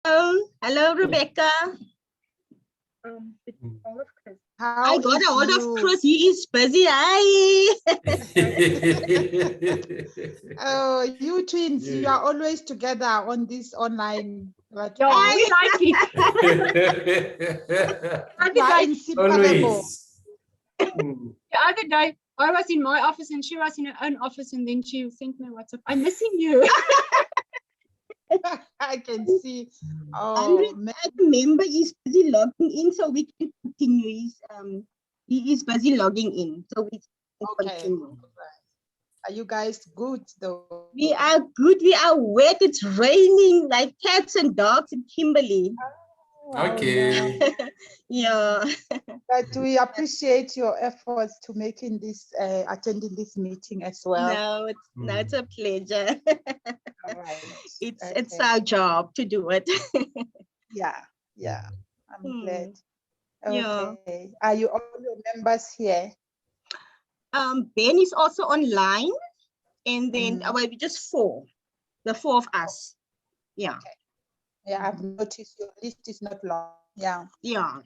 Oh, hello, Rebecca. I got a hold of Chris. He is busy. Hi. Oh, you twins, you are always together on this online platform. I like it. Always. The other day, I was in my office and she was in her own office, and then she sent me a WhatsApp. I'm missing you. I can see. Oh, the member is busy logging in, so we can continue. He is busy logging in, so we can continue. Are you guys good though? We are good. We are wet. It's raining like cats and dogs in Kimberley. Okay. Yeah. But we appreciate your efforts to making this, attending this meeting as well. No, it's a pleasure. All right. It's our job to do it. Yeah. I'm glad. Yeah. Okay. Are you all your members here? Ben is also online, and then well, we just four, the four of us. Yeah. Okay. Yeah, I've noticed your list is not long. Yeah. Yeah.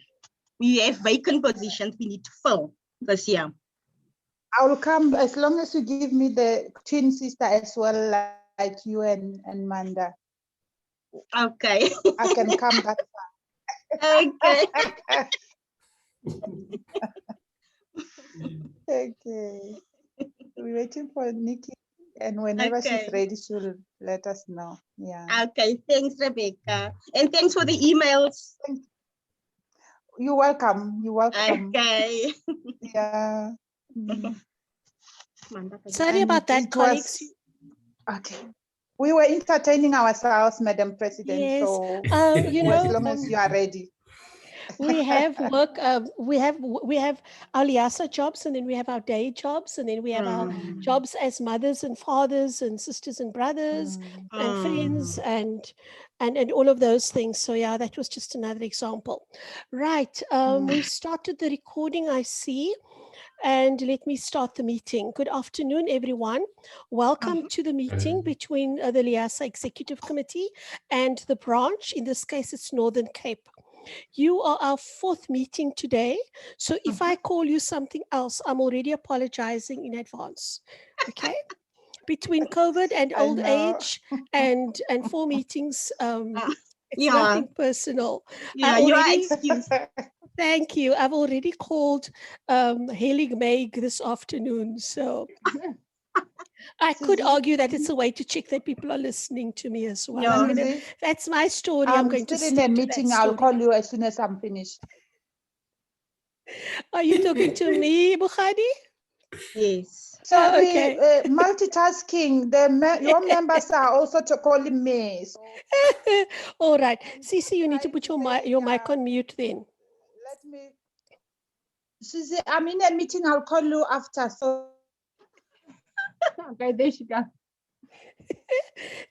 We have vacant positions we need to fill this year. I will come as long as you give me the twin sister as well, like you and Manda. Okay. I can come that far. Okay. Okay. We're waiting for Nikki, and whenever she's ready, she'll let us know. Yeah. Okay. Thanks, Rebecca. And thanks for the emails. You're welcome. You're welcome. Okay. Yeah. Sorry about that, colleagues. Okay. We were entertaining ourselves, Madam President. Yes. So You know, as long as you are ready. We have work. We have our Liasa jobs, and then we have our day jobs, and then we have our jobs as mothers and fathers and sisters and brothers and friends and all of those things. So yeah, that was just another example. Right. We've started the recording, I see. And let me start the meeting. Good afternoon, everyone. Welcome to the meeting between the Liasa Executive Committee and the branch. In this case, it's Northern Cape. You are our fourth meeting today. So if I call you something else, I'm already apologizing in advance. Okay? Between COVID and old age and 4 meetings, it's nothing personal. Yeah, you are excused. Thank you. I've already called Helig Meg this afternoon. So I could argue that it's a way to check that people are listening to me as well. That's my story. I'm going to still stick in a to meeting. that I'll call you as soon as I'm finished. Are you talking to me, Bukhari? Yes. So we multitasking. Your members are also calling me. So. All right. Cici, you need to put your mic on mute then. Let me. Cici, I'm in a meeting. I'll call you after. So. Okay, there she goes.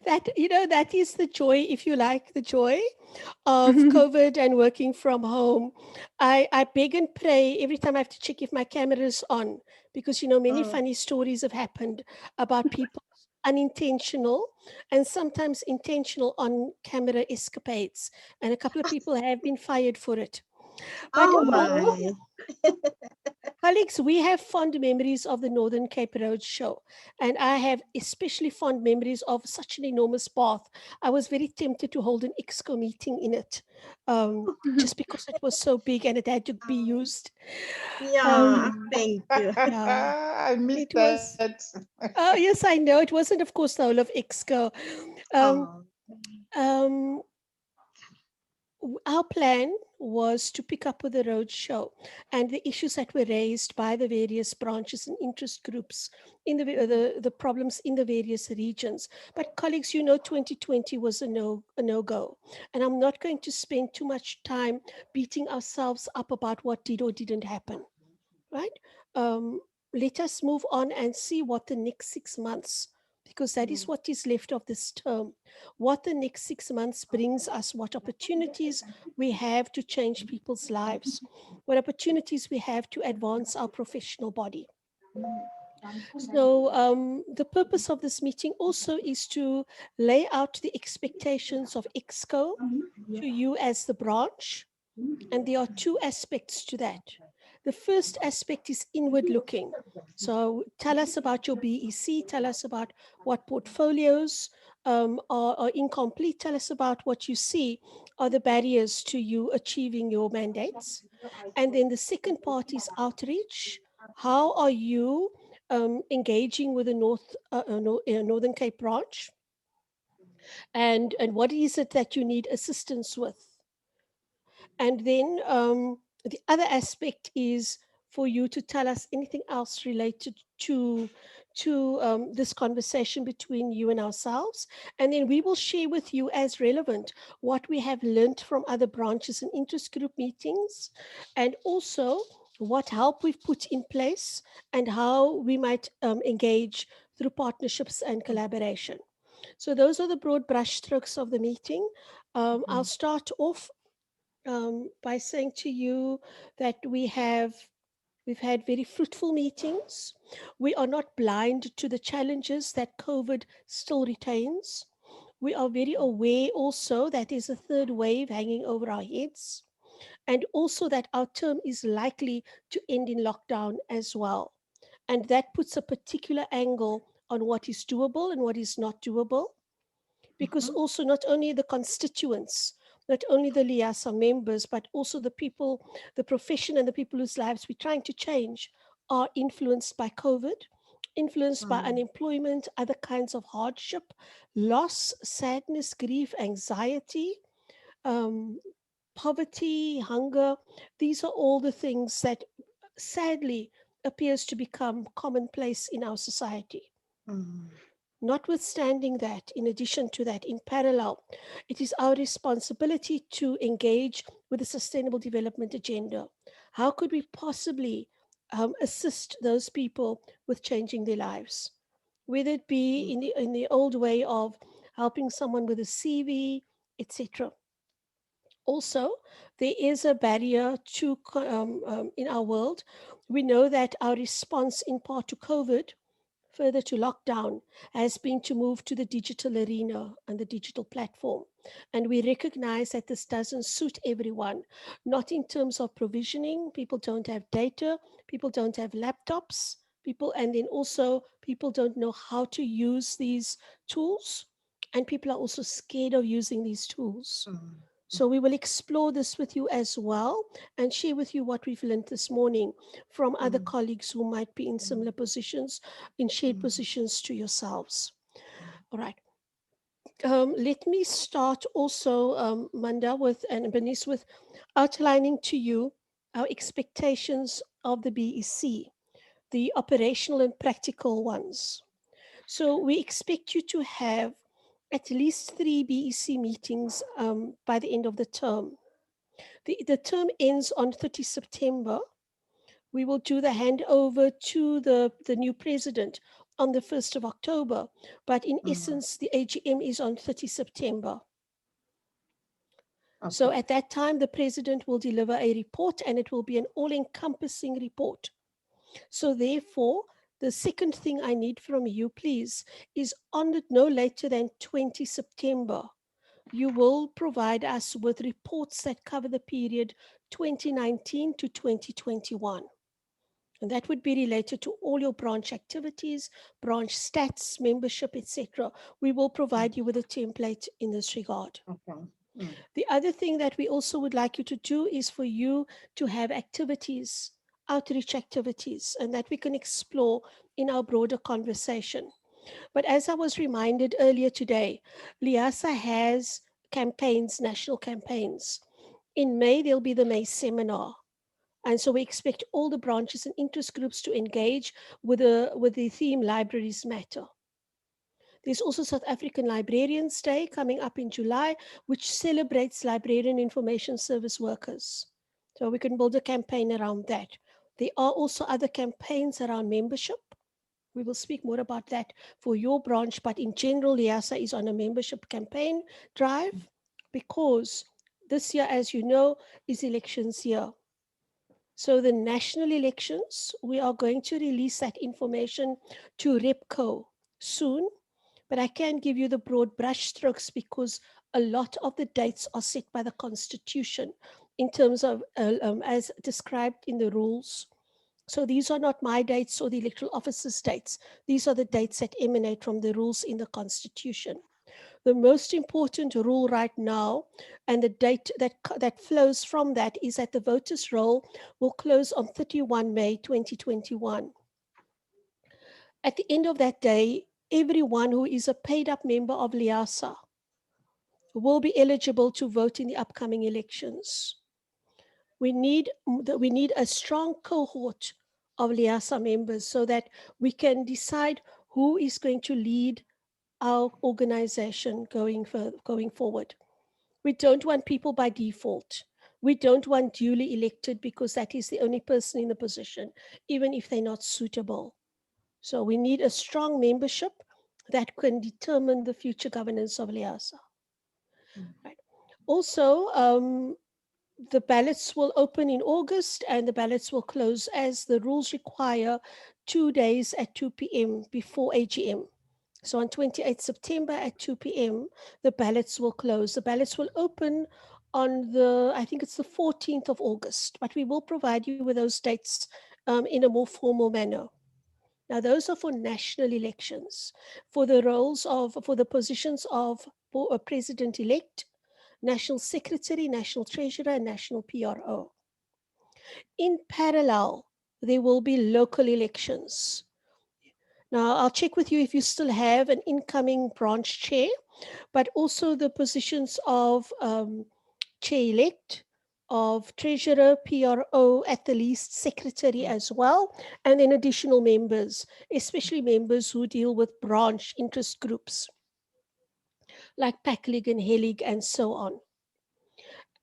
That is the joy, if you like, the joy of COVID and working from home. I beg and pray every time I have to check if my camera is on, because many funny stories have happened about people unintentional and sometimes intentional on camera escapades, and a couple of people have been fired for it. But colleagues, we have fond memories of the Northern Cape Road Show, and I have especially fond memories of such an enormous bath. I was very tempted to hold an EXCO meeting in it, just because it was so big and it had to be used. Yeah, thank you. I missed that. Oh, yes, I know. It wasn't, of course, the whole of EXCO. Our plan was to pick up with the road show and the issues that were raised by the various branches and interest groups in the problems in the various regions. But colleagues, 2020 was a no-go. And I'm not going to spend too much time beating ourselves up about what did or didn't happen, right? Let us move on and see what the next 6 months, because that is what is left of this term, what the next 6 months brings us, what opportunities we have to change people's lives, what opportunities we have to advance our professional body. So the purpose of this meeting also is to lay out the expectations of EXCO to you as the branch. And there are two aspects to that. The first aspect is inward looking. So tell us about your BEC, tell us about what portfolios are incomplete, tell us about what you see are the barriers to you achieving your mandates. And then the second part is outreach. How are you engaging with the Northern Cape branch? And what is it that you need assistance with? And then the other aspect is for you to tell us anything else related to this conversation between you and ourselves. And then we will share with you as relevant what we have learned from other branches and interest group meetings, and also what help we've put in place and how we might engage through partnerships and collaboration. So those are the broad brushstrokes of the meeting. I'll start off by saying to you that we've had very fruitful meetings. We are not blind to the challenges that COVID still retains. We are very aware also that there's a third wave hanging over our heads, and also that our term is likely to end in lockdown as well. And that puts a particular angle on what is doable and what is not doable, because also not only the constituents, not only the LIASA members, but also the people, the profession and the people whose lives we're trying to change are influenced by COVID, influenced by unemployment, other kinds of hardship, loss, sadness, grief, anxiety, poverty, hunger. These are all the things that sadly appears to become commonplace in our society. Notwithstanding that, in addition to that, in parallel, it is our responsibility to engage with the Sustainable Development Agenda. How could we possibly assist those people with changing their lives? Whether it be in the old way of helping someone with a CV, etc. Also, there is a barrier to in our world. We know that our response in part to COVID, further to lockdown, has been to move to the digital arena and the digital platform. And we recognize that this doesn't suit everyone, not in terms of provisioning. People don't have data, people don't have laptops, and then also people don't know how to use these tools. And people are also scared of using these tools. So we will explore this with you as well and share with you what we've learned this morning from other colleagues who might be in similar positions, in shared positions to yourselves. All right. Let me start also, Manda and Bernice, with outlining to you our expectations of the BEC, the operational and practical ones. So we expect you to have at least 3 BEC meetings by the end of the term. The term ends on 30 September. We will do the handover to the new president on the 1st of October. But in essence, the AGM is on 30 September. Okay. So at that time, the president will deliver a report, and it will be an all-encompassing report. So therefore, the second thing I need from you, please, is on no later than 20 September, you will provide us with reports that cover the period 2019 to 2021. And that would be related to all your branch activities, branch stats, membership, etc. We will provide you with a template in this regard. Okay. The other thing that we also would like you to do is for you to have activities, outreach activities, and that we can explore in our broader conversation. But as I was reminded earlier today, LIASA has campaigns, national campaigns. In May, there'll be the May seminar. And so we expect all the branches and interest groups to engage with the theme Libraries Matter. There's also South African Librarians Day coming up in July, which celebrates librarian information service workers. So we can build a campaign around that. There are also other campaigns around membership. We will speak more about that for your branch, but in general, LIASA is on a membership campaign drive because this year, as you know, is elections year. So the national elections, we are going to release that information to REPCO soon, but I can give you the broad brushstrokes because a lot of the dates are set by the Constitution in terms of as described in the rules. So these are not my dates or the electoral officer's dates. These are the dates that emanate from the rules in the Constitution. The most important rule right now, and the date that flows from that, is that the voters' roll will close on 31 May 2021. At the end of that day, everyone who is a paid-up member of LIASA will be eligible to vote in the upcoming elections. We need a strong cohort of LIASA members so that we can decide who is going to lead our organization going forward. We don't want people by default. We don't want duly elected because that is the only person in the position, even if they're not suitable. So we need a strong membership that can determine the future governance of LIASA. Right. Also, the ballots will open in August and the ballots will close as the rules require 2 days at 2 p.m. before AGM. So on 28th September at 2 p.m., the ballots will close. The ballots will open on I think it's the 14th of August, but we will provide you with those dates in a more formal manner. Now, those are for national elections. For the positions of President-elect, National Secretary, National Treasurer, and National PRO. In parallel, there will be local elections. Now, I'll check with you if you still have an incoming branch chair, but also the positions of chair-elect, of treasurer, PRO, at the least secretary as well, and then additional members, especially members who deal with branch interest groups, like PACLIG and HELIG and so on.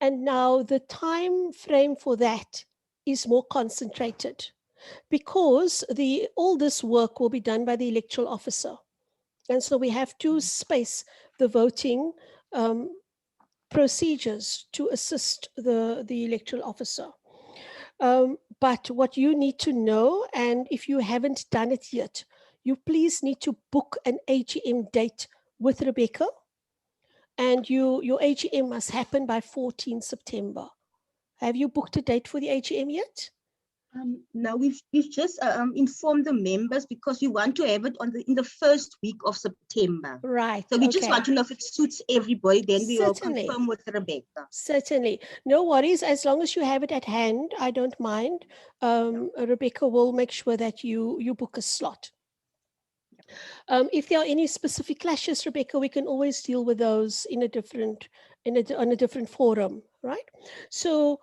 And now the time frame for that is more concentrated because all this work will be done by the electoral officer. And so we have to space the voting procedures to assist the electoral officer. But what you need to know, and if you haven't done it yet, you please need to book an AGM date with Rebecca, and your AGM must happen by 14 September. Have you booked a date for the AGM yet? No, we've just informed the members because we want to have it in the first week of September. Right. So we just want to know if it suits everybody. Then we will confirm with Rebecca. Certainly. No worries. As long as you have it at hand, I don't mind. Rebecca will make sure that you book a slot. If there are any specific clashes, Rebecca, we can always deal with those on a different forum, right? So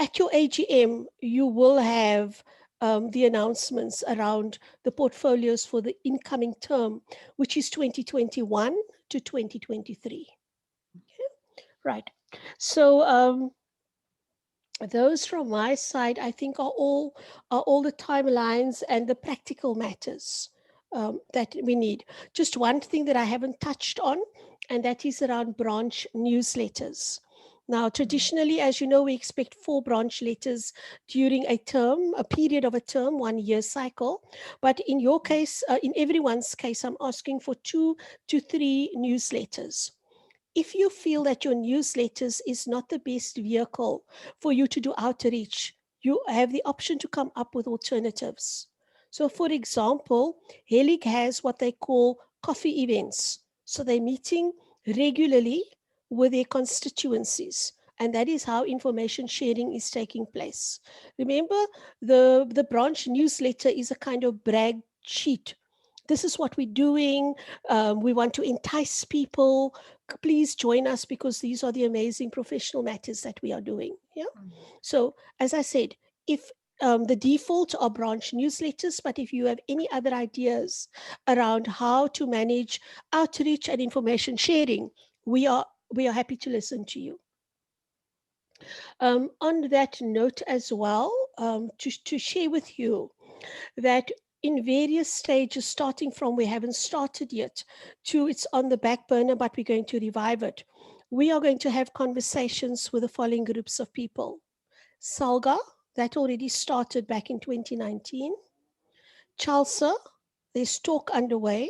at your AGM, you will have the announcements around the portfolios for the incoming term, which is 2021 to 2023. Okay? Right. So those from my side, I think, are all the timelines and the practical matters that we need. Just one thing that I haven't touched on, and that is around branch newsletters. Now, traditionally, as you know, we expect 4 branch letters during a period of a term, 1 year cycle. But in your case, in everyone's case, I'm asking for 2 to 3 newsletters. If you feel that your newsletters is not the best vehicle for you to do outreach, you have the option to come up with alternatives. So, for example, HELIG has what they call coffee events. So they're meeting regularly with their constituencies, and that is how information sharing is taking place. Remember, the branch newsletter is a kind of brag sheet. This is what we're doing. We want to entice people. Please join us because these are the amazing professional matters that we are doing. Yeah. So, as I said, if the default are branch newsletters, but if you have any other ideas around how to manage outreach and information sharing, we are happy to listen to you. On that note as well, to share with you that in various stages, starting from we haven't started yet, to it's on the back burner, but we're going to revive it. We are going to have conversations with the following groups of people. SALGA, that already started back in 2019. CHALSA, there's talk underway.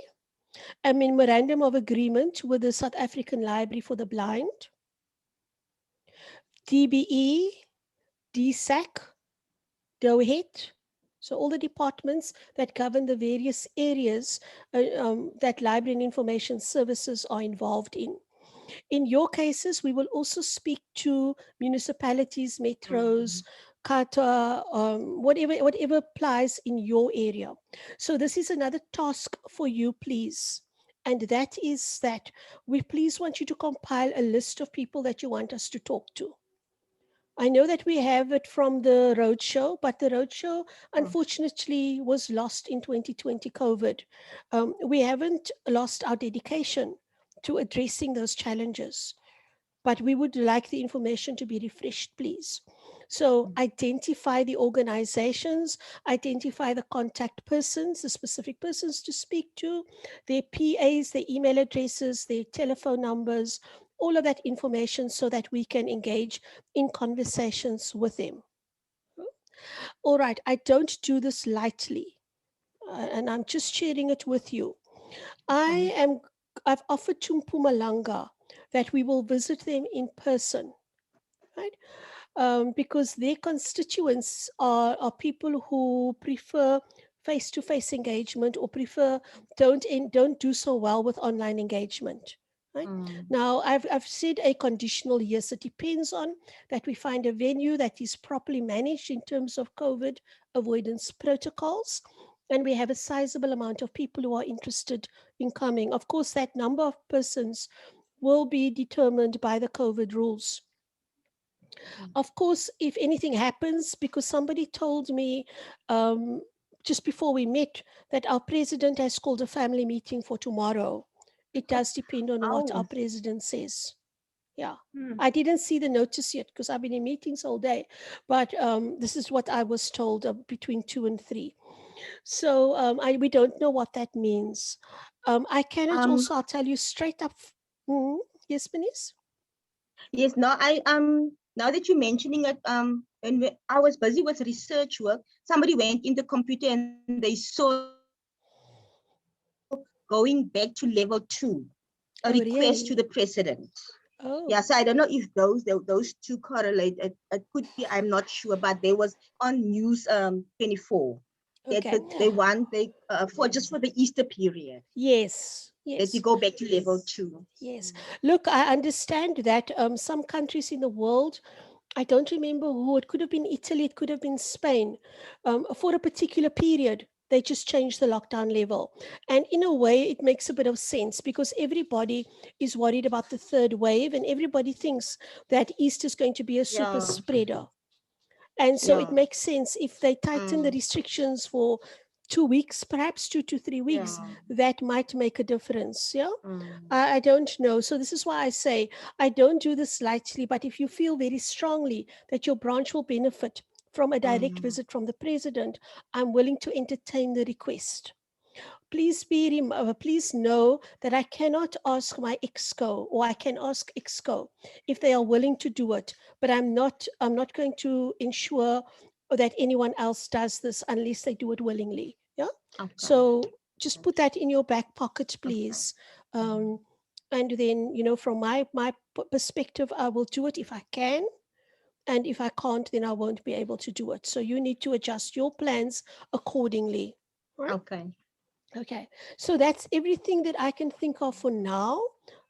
A memorandum of agreement with the South African Library for the Blind. DBE, DSAC, DOHET. So all the departments that govern the various areas that library and information services are involved in. In your cases, we will also speak to municipalities, metros, kata, whatever applies in your area. So this is another task for you, please. And that is that we please want you to compile a list of people that you want us to talk to. I know that we have it from the roadshow, but the roadshow unfortunately was lost in 2020 COVID. We haven't lost our dedication to addressing those challenges, but we would like the information to be refreshed, please. So identify the organizations, identify the contact persons, the specific persons to speak to, their PAs, their email addresses, their telephone numbers, all of that information so that we can engage in conversations with them. All right, I don't do this lightly, and I'm just sharing it with you. I've offered to Mpumalanga that we will visit them in person, right? Because their constituents are people who prefer face-to-face engagement or don't do so well with online engagement. Right? Now, I've said a conditional yes. It depends on that we find a venue that is properly managed in terms of COVID avoidance protocols, and we have a sizable amount of people who are interested in coming. Of course, that number of persons will be determined by the COVID rules. Of course, if anything happens, because somebody told me just before we met that our president has called a family meeting for tomorrow. It does depend on what our president says. Yeah. I didn't see the notice yet because I've been in meetings all day, but this is what I was told between 2 and 3. So we don't know what that means. I cannot also, I'll tell you straight up. Yes, Bernice? Yes, no, now that you're mentioning it, when I was busy with research work, somebody went in the computer and they saw going back to level 2, a request to the president. Yeah, so I don't know if those two correlate. It could be, I'm not sure, but there was on News 24 that they want for the Easter period. Yes. That you go back to level 2. Yes. Look, I understand that some countries in the world, I don't remember who, it could have been Italy, it could have been Spain, for a particular period, they just changed the lockdown level. And in a way, it makes a bit of sense because everybody is worried about the third wave and everybody thinks that Easter is going to be a super spreader. And so it makes sense if they tighten the restrictions for 2 weeks, perhaps 2 to 3 weeks, that might make a difference. Yeah, I don't know. So this is why I say I don't do this lightly, but if you feel very strongly that your branch will benefit from a direct visit from the president, I'm willing to entertain the request. Please please know that I cannot ask my EXCO, or I can ask EXCO if they are willing to do it, but I'm not going to ensure that anyone else does this unless they do it willingly. Yeah. Okay. So just put that in your back pocket, please. Okay. And then, from my perspective, I will do it if I can. And if I can't, then I won't be able to do it. So you need to adjust your plans accordingly. Right? Okay. Okay, so that's everything that I can think of for now.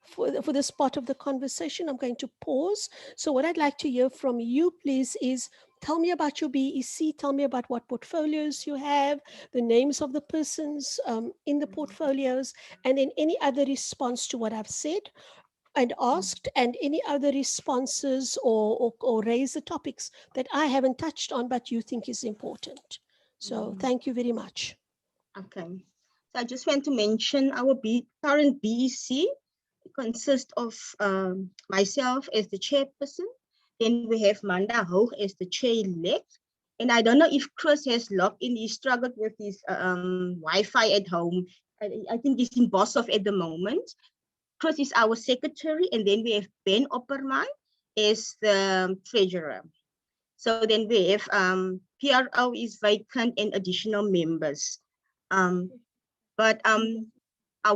For this part of the conversation, I'm going to pause. So what I'd like to hear from you, please, is tell me about your BEC. Tell me about what portfolios you have, the names of the persons in the portfolios, and then any other response to what I've said and asked, and any other responses or raise the topics that I haven't touched on, but you think is important. So thank you very much. Okay. So I just want to mention our current BEC consists of myself as the chairperson. Then we have Manda Hoog as the chair-elect. And I don't know if Chris has logged in. He struggled with his Wi-Fi at home. I think he's in Boshoff at the moment. Chris is our secretary. And then we have Ben Opperman as the treasurer. So then we have PRO is vacant and additional members.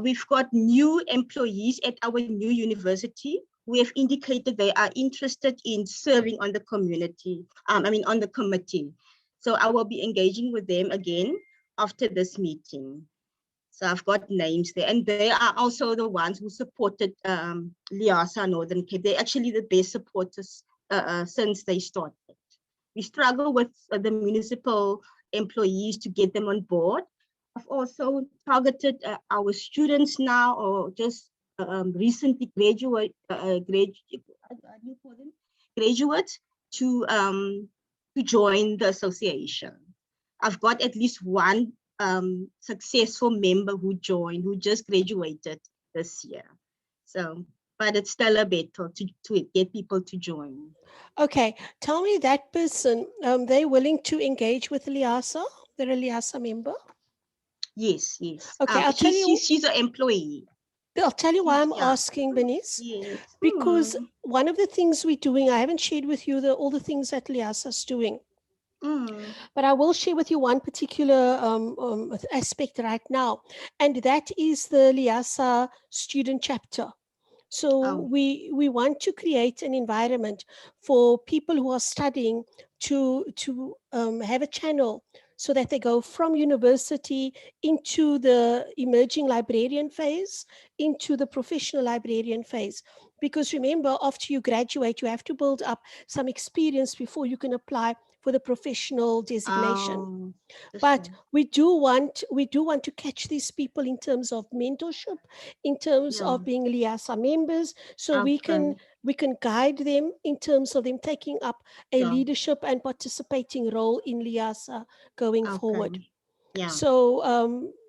We've got new employees at our new university who have indicated they are interested in serving on the community, on the committee. So I will be engaging with them again after this meeting. So I've got names there, and they are also the ones who supported LIASA Northern Cape. They're actually the best supporters since they started. We struggle with the municipal employees to get them on board. I've also targeted our students now, or just recently graduates to join the association. I've got at least one successful member who joined, who just graduated this year. So, but it's still a battle to get people to join. Okay, tell me that person, they're willing to engage with LIASA? They're a LIASA member? Yes, yes. Okay, I'll tell you. She's an employee. I'll tell you why I'm Yeah. asking, Bernice. Yes. Because one of the things we're doing, I haven't shared with you all the things that LIASA is doing. But I will share with you one particular aspect right now, and that is the LIASA student chapter. So we want to create an environment for people who are studying to have a channel so that they go from university into the emerging librarian phase, into the professional librarian phase. Because remember, after you graduate, you have to build up some experience before you can apply for the professional designation. But we do want to catch these people in terms of mentorship, in terms of being LIASA members, so we can guide them in terms of them taking up a leadership and participating role in LIASA going forward. Yeah. So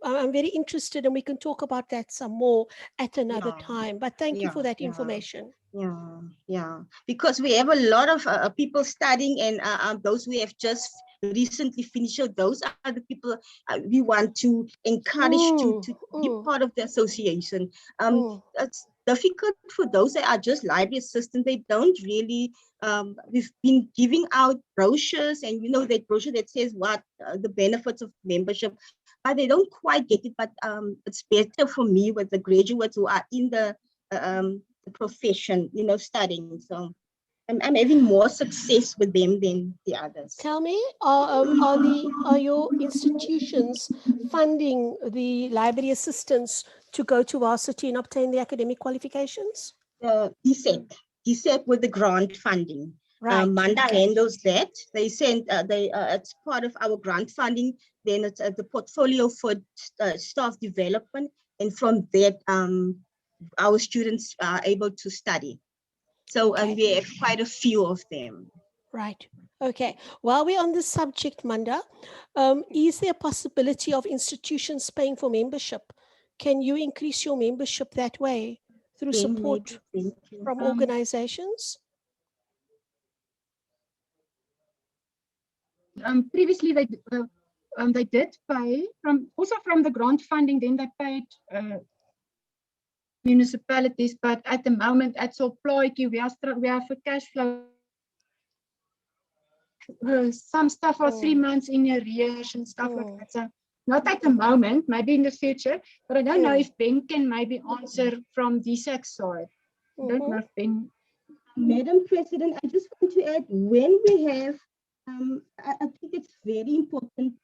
I'm very interested, and we can talk about that some more at another time. But thank you for that information. Yeah. Because we have a lot of people studying, and those who have just recently finished. So those are the people we want to encourage to be part of the association. It's difficult for those that are just library assistants. They don't really. We've been giving out brochures, and that brochure that says what the benefits of membership, but they don't quite get it. But it's better for me with the graduates who are in the profession, studying. So I'm having more success with them than the others. Tell me, are your institutions funding the library assistants to go to varsity and obtain the academic qualifications? DSEC with the grant funding. Right. Manda handles that. They send, it's part of our grant funding. Then it's the portfolio for staff development. And from that, our students are able to study. So we have quite a few of them. Right. Okay. While we're on this subject, Manda, is there a possibility of institutions paying for membership? Can you increase your membership that way through support from organizations? Previously, they did pay from the grant funding. Then they paid municipalities, but at the moment at Solplaatjie, we have a cash flow. Some stuff are 3 months in arrears and stuff like that. So not at the moment, maybe in the future, but I don't know if Ben can maybe answer from DSEC's side. I don't know if Ben. Madam President, I just want to add, when we have, I think it's very important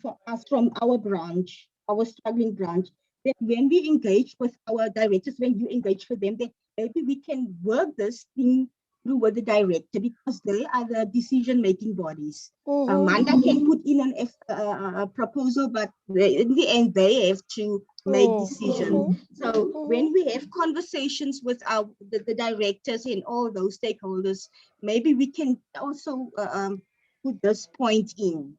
for us from our branch, our struggling branch, that when we engage with our directors, when you engage with them, that maybe we can work this thing through with the director, because they are the decision-making bodies. Manda can put in a proposal, but in the end, they have to make decisions. So when we have conversations with the directors and all those stakeholders, maybe we can also put this point in.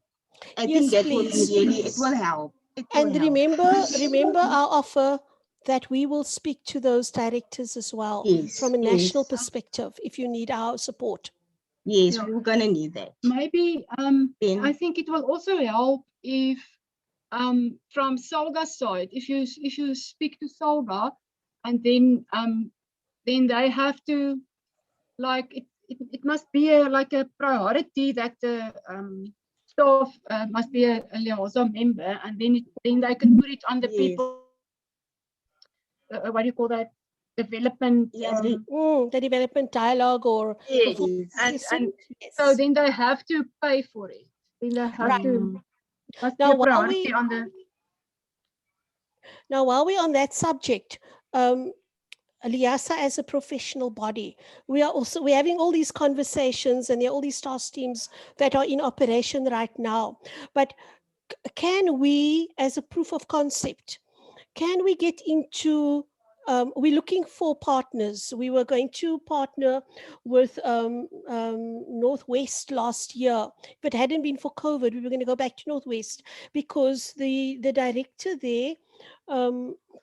I think that will really, it will help. And remember our offer that we will speak to those directors as well from a national perspective if you need our support. Yes, we're gonna need that. Maybe I think it will also help if from SALGA's side, if you speak to SALGA, and then they have to, like, it must be like a priority that the staff must be a liaison member, and then they can put it on the Yes. people. What do you call that? Development. Yes. The development dialogue or Yes. performance And assessment, yes. so then they have to pay for it. Then they have Right. to. Must Now, be a while priority on the. Now, while we're on that subject, Liasa as a professional body, we're having all these conversations, and there are all these task teams that are in operation right now. But can we, as a proof of concept, can we get into, we're looking for partners. We were going to partner with Northwest last year. If it hadn't been for COVID, we were going to go back to Northwest, because the director there,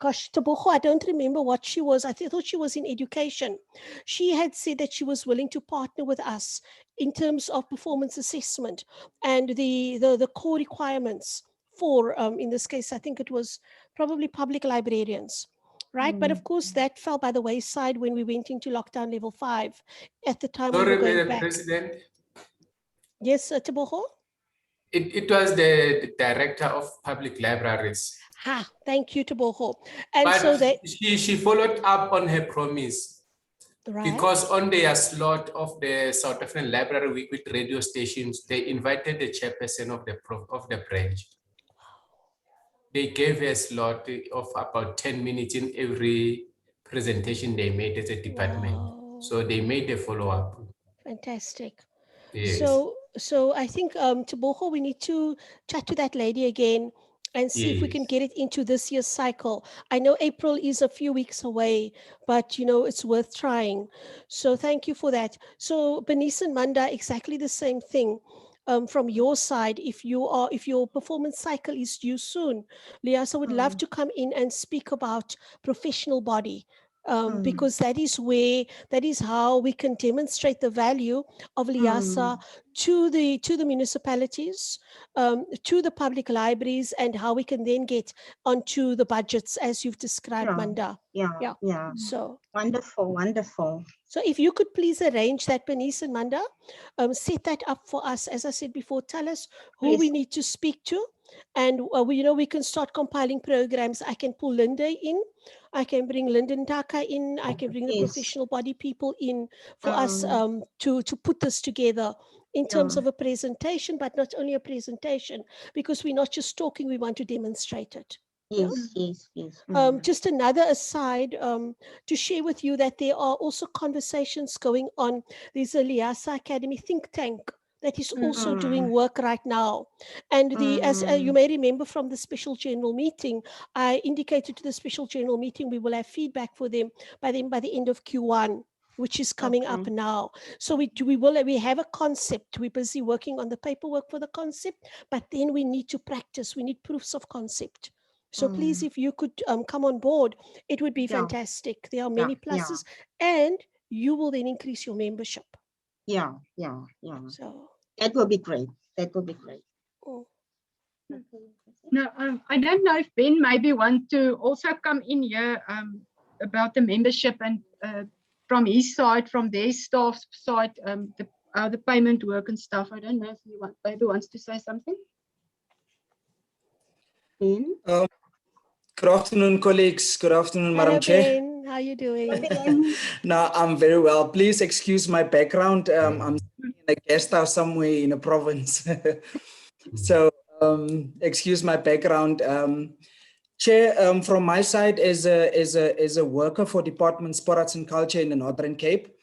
gosh, Tebogo, I don't remember what she was. I thought she was in education. She had said that she was willing to partner with us in terms of performance assessment and the core requirements for, in this case, I think it was probably public librarians, right? But of course, that fell by the wayside when we went into lockdown level 5. At the time, we Sorry, were going Madam back. President. Yes, Tebogo? It was the director of public libraries. Thank you, Tebogo. And But so they, she followed up on her promise, right? because on their slot of the South African Library Week with radio stations, they invited the chairperson of the branch. They gave a slot of about 10 minutes in every presentation they made as a department. Wow. So they made a follow-up. Fantastic. Yes. So I think, Tebogo, we need to chat to that lady again and see if we can Yes. get it into this year's cycle. I know April is a few weeks away, but it's worth trying. So thank you for that. So Bernice and Manda, exactly the same thing. From your side, if your performance cycle is due soon, Liasa would love to come in and speak about professional body. Because that is how we can demonstrate the value of Liasa to the municipalities, to the public libraries, and how we can then get onto the budgets as you've described, Manda. Yeah. So Wonderful. So if you could please arrange that, Bernice and Manda, set that up for us. As I said before, tell us who we Yes. need to speak to, and we can start compiling programs. I can pull Linda in, I can bring Lyndon Taka in, I can bring the Yes. professional body people in for us to put this together in terms of a presentation, but not only a presentation, because we're not just talking, we want to demonstrate it. Yes. Just another aside, to share with you that there are also conversations going on. There's a Liasa Academy think tank that is also doing work right now. And as you may remember from the special general meeting, I indicated to the special general meeting we will have feedback for them by the end of Q1, which is coming up now. So we have a concept. We're busy working on the paperwork for the concept, but then we need to practice. We need proofs of concept. So please, if you could come on board, it would be fantastic. There are many pluses, and you will then increase your membership. Yeah. So That will be great. No, I don't know if Ben maybe want to also come in here about the membership and from his side, from their staff's side, how the payment work and stuff. I don't know if he maybe wants to say something. Ben? Good afternoon, colleagues. Good afternoon, Madam Chair. Ben, how are you doing? No, I'm very well. Please excuse my background. I'm in a guest house somewhere in a province. So excuse my background. Chair, from my side, as a worker for Department Sport, Arts and Culture in the Northern Cape,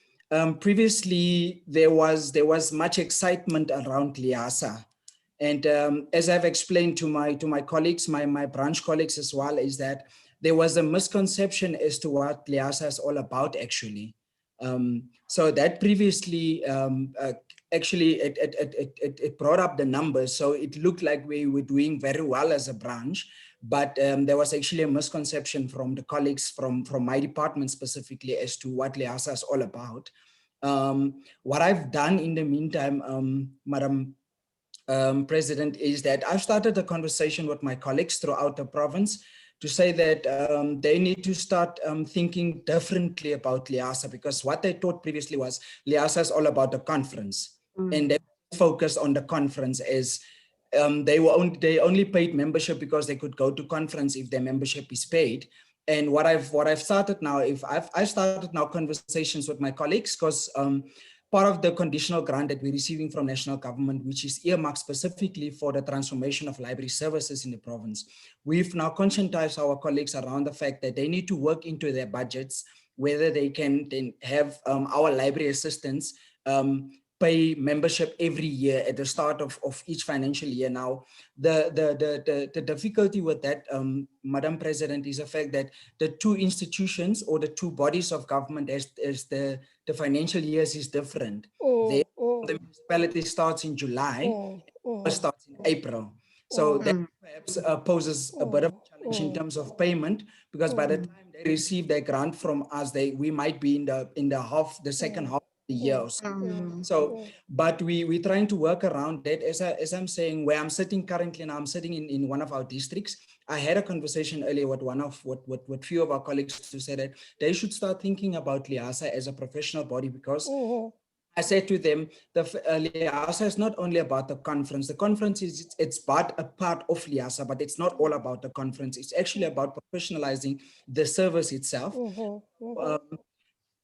previously there was much excitement around Liasa. And as I've explained to my colleagues, my branch colleagues as well, is that there was a misconception as to what Liasa is all about, actually. So that previously, actually, it brought up the numbers. So it looked like we were doing very well as a branch, but there was actually a misconception from the colleagues from my department specifically as to what Liasa is all about. What I've done in the meantime, Madam President, is that I've started a conversation with my colleagues throughout the province to say that they need to start thinking differently about Liasa, because what they thought previously was Liasa is all about the conference, and they focus on the conference as they only paid membership because they could go to conference if their membership is paid. And what I've started now, I've started now conversations with my colleagues, because part of the conditional grant that we're receiving from national government, which is earmarked specifically for the transformation of library services in the province, we've now conscientized our colleagues around the fact that they need to work into their budgets, whether they can then have our library assistants pay membership every year at the start of each financial year. Now, the difficulty with that, Madam President, is the fact that the two institutions or the two bodies of government, as the financial years is different. The municipality starts in July, starts in April. So that perhaps poses a bit of a challenge in terms of payment, because by the time they receive their grant from us, we might be in the second half of the year or so. So, but we're trying to work around that. As I'm saying, where I'm sitting currently now, I'm sitting in one of our districts. I had a conversation earlier with few of our colleagues to say that they should start thinking about Liasa as a professional body, because I said to them, the Liasa is not only about the conference. The conference it's a part of Liasa, but it's not all about the conference. It's actually about professionalizing the service itself.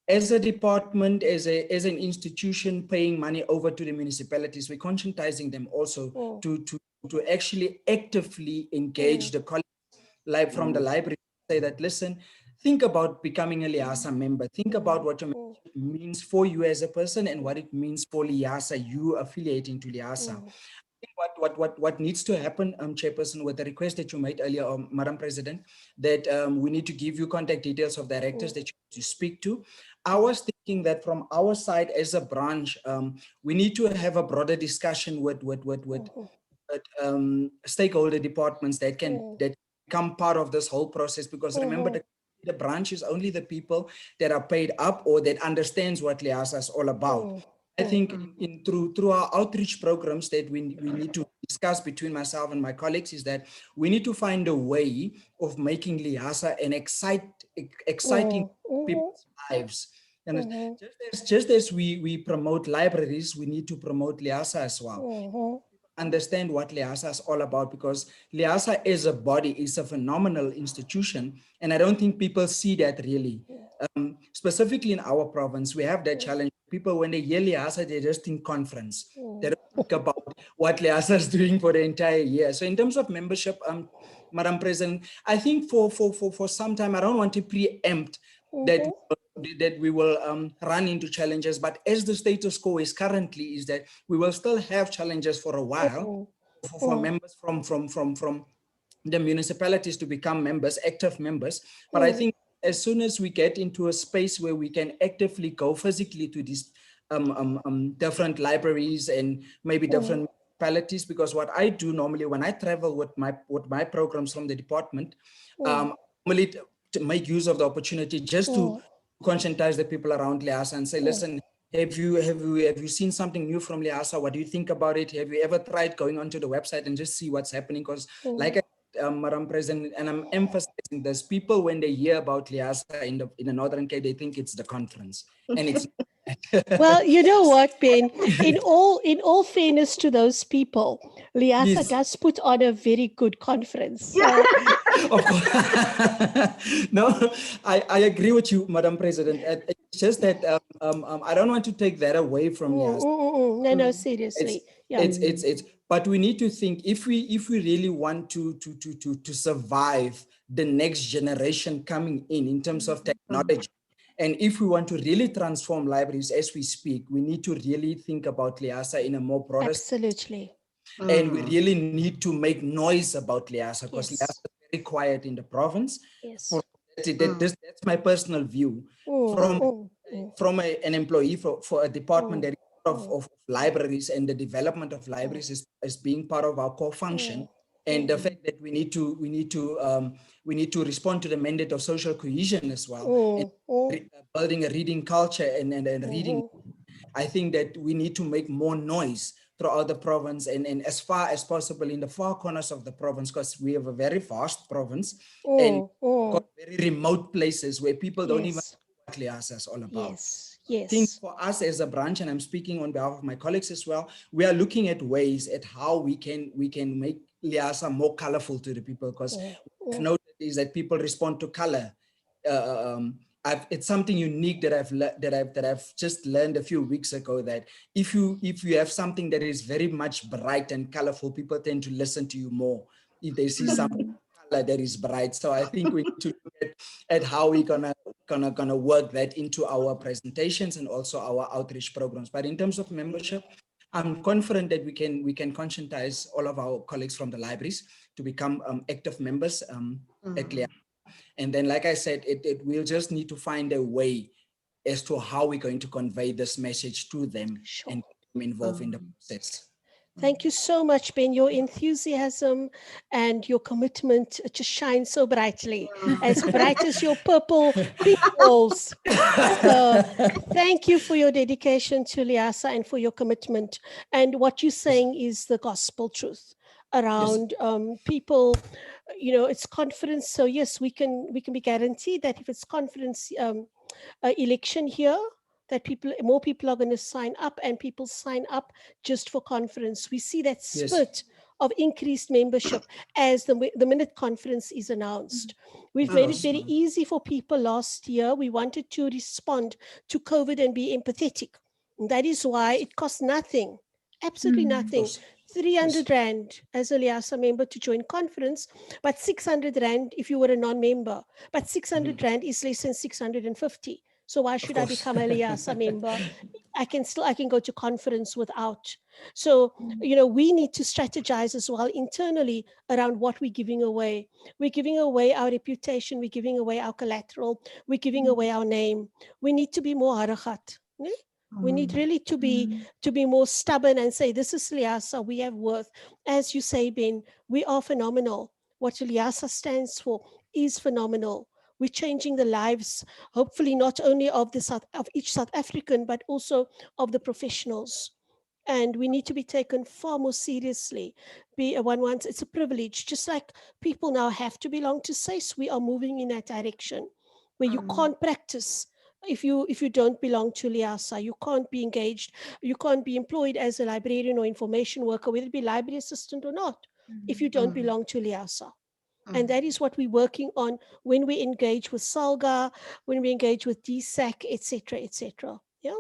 As a department, as an institution paying money over to the municipalities, we're conscientizing them also to actually actively engage the colleagues from the library, say that, listen, think about becoming a Liasa member. Think about what your membership means for you as a person and what it means for Liasa, you affiliating to Liasa. I think what needs to happen, Chairperson, with the request that you made earlier, Madam President, that we need to give you contact details of directors that you speak to. I was thinking that from our side as a branch, we need to have a broader discussion with stakeholder departments that become part of this whole process, because remember, the branch is only the people that are paid up or that understands what Liasa is all about. I think through our outreach programs that we need to discuss between myself and my colleagues is that we need to find a way of making Liasa an exciting people's lives. And just as we promote libraries, we need to promote Liasa as well. Understand what Liasa is all about, because Liasa as a body is a phenomenal institution, and I don't think people see that really. Specifically in our province, we have that challenge. People, when they hear Liasa, they just think conference. They don't think about what Liasa is doing for the entire year. So in terms of membership, Madam President, I think for some time, I don't want to preempt that we will run into challenges, but as the status quo is currently, is that we will still have challenges for a while for members from the municipalities to become members, active members. But I think as soon as we get into a space where we can actively go physically to these different libraries and maybe different municipalities, because what I do normally when I travel with my programs from the department, normally to make use of the opportunity just to conscientize the people around Liasa and say, listen, have you seen something new from Liasa? What do you think about it? Have you ever tried going onto the website and just see what's happening? Because like I said, Madam President, and I'm emphasizing this, people, when they hear about Liasa in the Northern Cape, they think it's the conference, and it's well, you know what, Ben, in all fairness to those people, Liasa does put on a very good conference. So. Of course. No, I agree with you, Madam President. It's just that I don't want to take that away from Liasa. No, seriously. It's but we need to think, if we really want to survive the next generation coming in terms of technology. And if we want to really transform libraries as we speak, we need to really think about Liasa in a more broader. Absolutely. And we really need to make noise about Liasa, because Liasa is very quiet in the province. Yes. That's my personal view. From an employee for a department that is of libraries, and the development of libraries is being part of our core function. And the fact that we need to respond to the mandate of social cohesion as well, and building a reading culture and reading. I think that we need to make more noise throughout the province and as far as possible in the far corners of the province, because we have a very vast province and got very remote places where people don't even Yes. know what Liasa is all about. Yes. I think Yes. for us as a branch, and I'm speaking on behalf of my colleagues as well, we are looking at ways at how we can make Liasa more colorful to the people, because what I've noticed is that people respond to color. It's something unique that I've just learned a few weeks ago, that if you have something that is very much bright and colorful, people tend to listen to you more if they see something color that is bright. So I think we need to look at how we're gonna work that into our presentations and also our outreach programs. But in terms of membership, I'm confident that we can conscientize all of our colleagues from the libraries to become active members at Liasa. And then, like I said, we'll just need to find a way as to how we're going to convey this message to them and get them involved in the process. Thank you so much, Ben. Your enthusiasm and your commitment just shines so brightly, as bright as your purple pimples. So thank you for your dedication to Liasa and for your commitment. And what you're saying is the gospel truth around people. You know, it's confidence. So yes, we can be guaranteed that if it's confidence election here, that more people are going to sign up, and people sign up just for conference. We see that spurt of increased membership as the minute conference is announced. We've made it very easy for people last year. We wanted to respond to COVID and be empathetic. And that is why it costs nothing, absolutely nothing. 300 Rand as a Liasa member to join conference, but 600 Rand if you were a non-member. But 600 Rand is less than 650. So why should I become a Liasa member? I can go to conference without. So, you know, we need to strategize as well internally around what we're giving away. We're giving away our reputation. We're giving away our collateral. We're giving away our name. We need to be more harakat. We need really to be more stubborn and say, this is Liasa, we have worth. As you say, Ben, we are phenomenal. What Liasa stands for is phenomenal. We're changing the lives, hopefully not only of each South African, but also of the professionals. And we need to be taken far more seriously. It's a privilege, just like people now have to belong to SACE. We are moving in that direction where you can't practice if you don't belong to Liasa. You can't be engaged. You can't be employed as a librarian or information worker, whether it be library assistant or not, if you don't belong to Liasa. And that is what we're working on when we engage with SALGA, when we engage with DSAC, etc., etc. Yeah.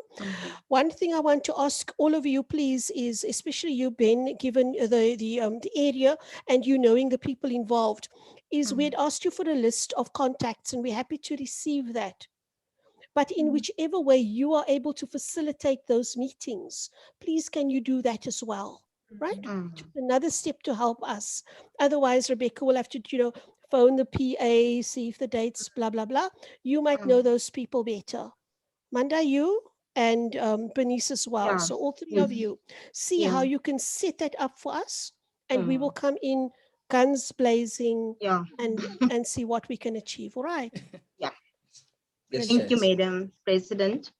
One thing I want to ask all of you, please, is especially you, Ben, given the area and you knowing the people involved, is we had asked you for a list of contacts, and we're happy to receive that. But in whichever way you are able to facilitate those meetings, please can you do that as well? Right? Another step to help us. Otherwise, Rebecca will have to, phone the PA, see if the dates, blah, blah, blah. You might know those people better. Manda, you and Bernice as well. So all three of you, see how you can set that up for us, and we will come in guns blazing and see what we can achieve. All right? Yeah. Yes, Thank you, yes. Madam President.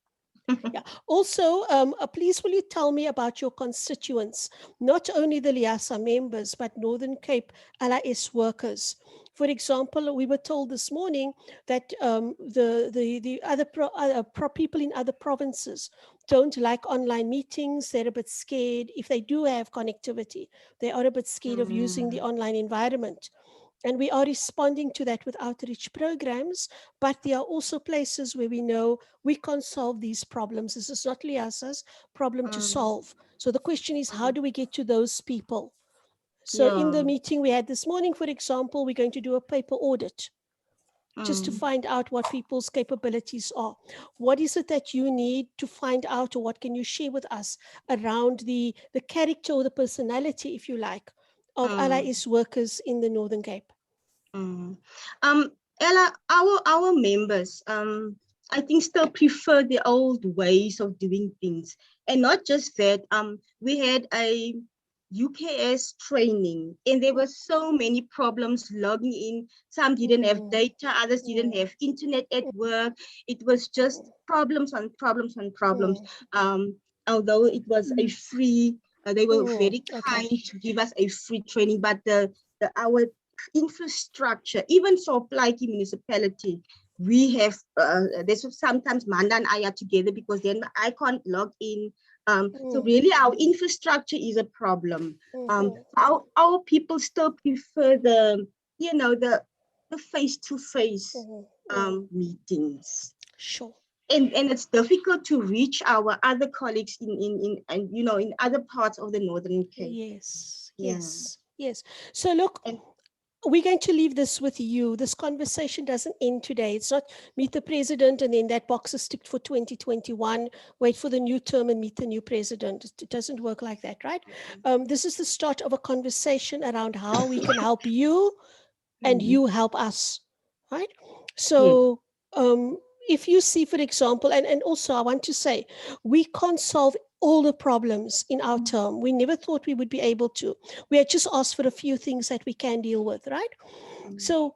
Yeah. Also, please will you tell me about your constituents, not only the Liasa members, but Northern Cape LIS workers. For example, we were told this morning that the other people in other provinces don't like online meetings. They're a bit scared. If they do have connectivity, they are a bit scared of using the online environment. And we are responding to that with outreach programs, but there are also places where we know we can't solve these problems. This is not Liasa's problem to solve. So the question is, how do we get to those people? So in the meeting we had this morning, for example, we're going to do a paper audit just to find out what people's capabilities are. What is it that you need to find out, or what can you share with us around the character or the personality, if you like, of LIS workers in the Northern Cape? Ella, our members, I think still prefer the old ways of doing things. And not just that, we had a UKS training, and there were so many problems logging in. Some didn't have data, others didn't have internet at work. It was just problems on problems on problems. Although it was a free They were very Okay. kind to give us a free training, but our infrastructure, even for Plaatje municipality, we have, this was sometimes Manda and I are together because then I can't log in. So really our infrastructure is a problem. Our people still prefer the, you know, the face-to-face meetings. Sure. And it's difficult to reach our other colleagues in you know, in other parts of the Northern Cape. Yes, Yeah. yes, yes. So look, And- we're going to leave this with you. This conversation doesn't end today. It's not meet the president and then that box is ticked for 2021, wait for the new term and meet the new president. It doesn't work like that, right? This is the start of a conversation around how we can help you and you help us, right? So if you see, for example, and also I want to say, we can't solve all the problems in our term. We never thought we would be able to. We had just asked for a few things that we can deal with, right? So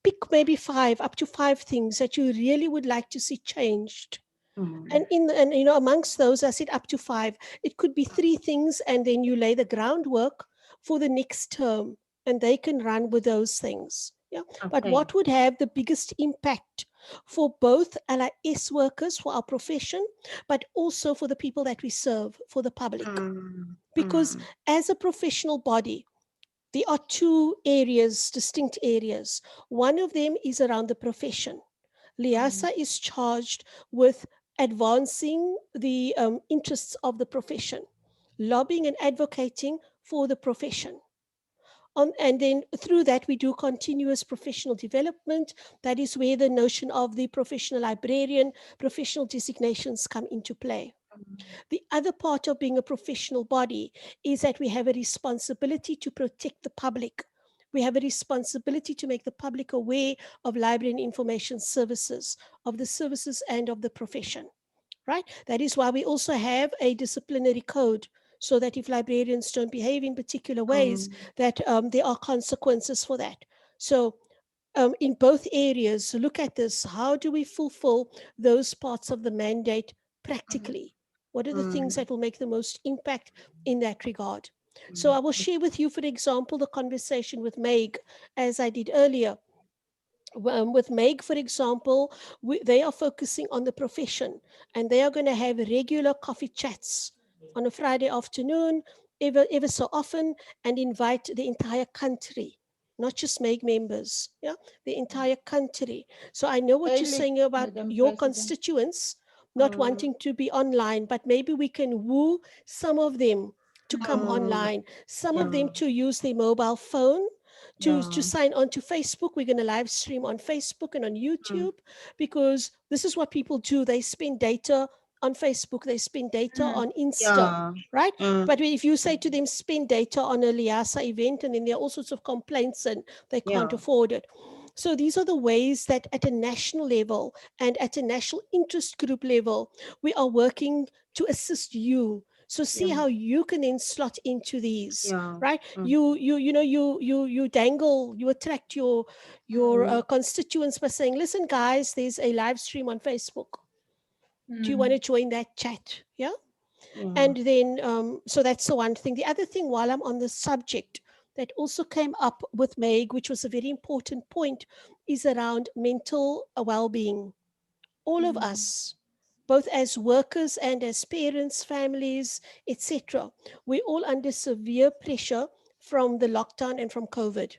pick maybe 5, up to 5 things that you really would like to see changed. And and you know, amongst those, I said up to 5. It could be 3 things, and then you lay the groundwork for the next term, and they can run with those things. Yeah. But Okay. what would have the biggest impact for both LIS workers, for our profession, but also for the people that we serve, for the public? Because as a professional body, there are 2 areas, distinct areas. One of them is around the profession. LIASA is charged with advancing the interests of the profession, lobbying and advocating for the profession. And then through that, we do continuous professional development. That is where the notion of the professional librarian, professional designations come into play. The other part of being a professional body is that we have a responsibility to protect the public. We have a responsibility to make the public aware of library and information services, of the services and of the profession, right? That is why we also have a disciplinary code, so that if librarians don't behave in particular ways, that there are consequences for that. So in both areas, look at this. How do we fulfill those parts of the mandate practically? What are the things that will make the most impact in that regard? So I will share with you, for example, the conversation with Meg, as I did earlier. With Meg, for example, they are focusing on the profession, and they are going to have regular coffee chats on a Friday afternoon, ever so often, and invite the entire country, not just Meg members, yeah, the entire country. So I know what you're Daily, saying about Madam your President. constituents not wanting to be online, but maybe we can woo some of them to come online, some of them to use their mobile phone, to sign on to Facebook. We're going to live stream on Facebook and on YouTube, because this is what people do. They spend data on Facebook, they spend data on Insta, right? But if you say to them, spend data on a LIASA event, and then there are all sorts of complaints and they can't afford it. So these are the ways that at a national level and at a national interest group level, we are working to assist you. So see how you can then slot into these, right? You dangle, you attract your constituents by saying, listen, guys, there's a live stream on Facebook. Do you want to join that chat? Yeah. And then, so that's the one thing. The other thing, while I'm on the subject, that also came up with Meg, which was a very important point, is around mental well-being. All of us, both as workers and as parents, families, etc., we're all under severe pressure from the lockdown and from COVID.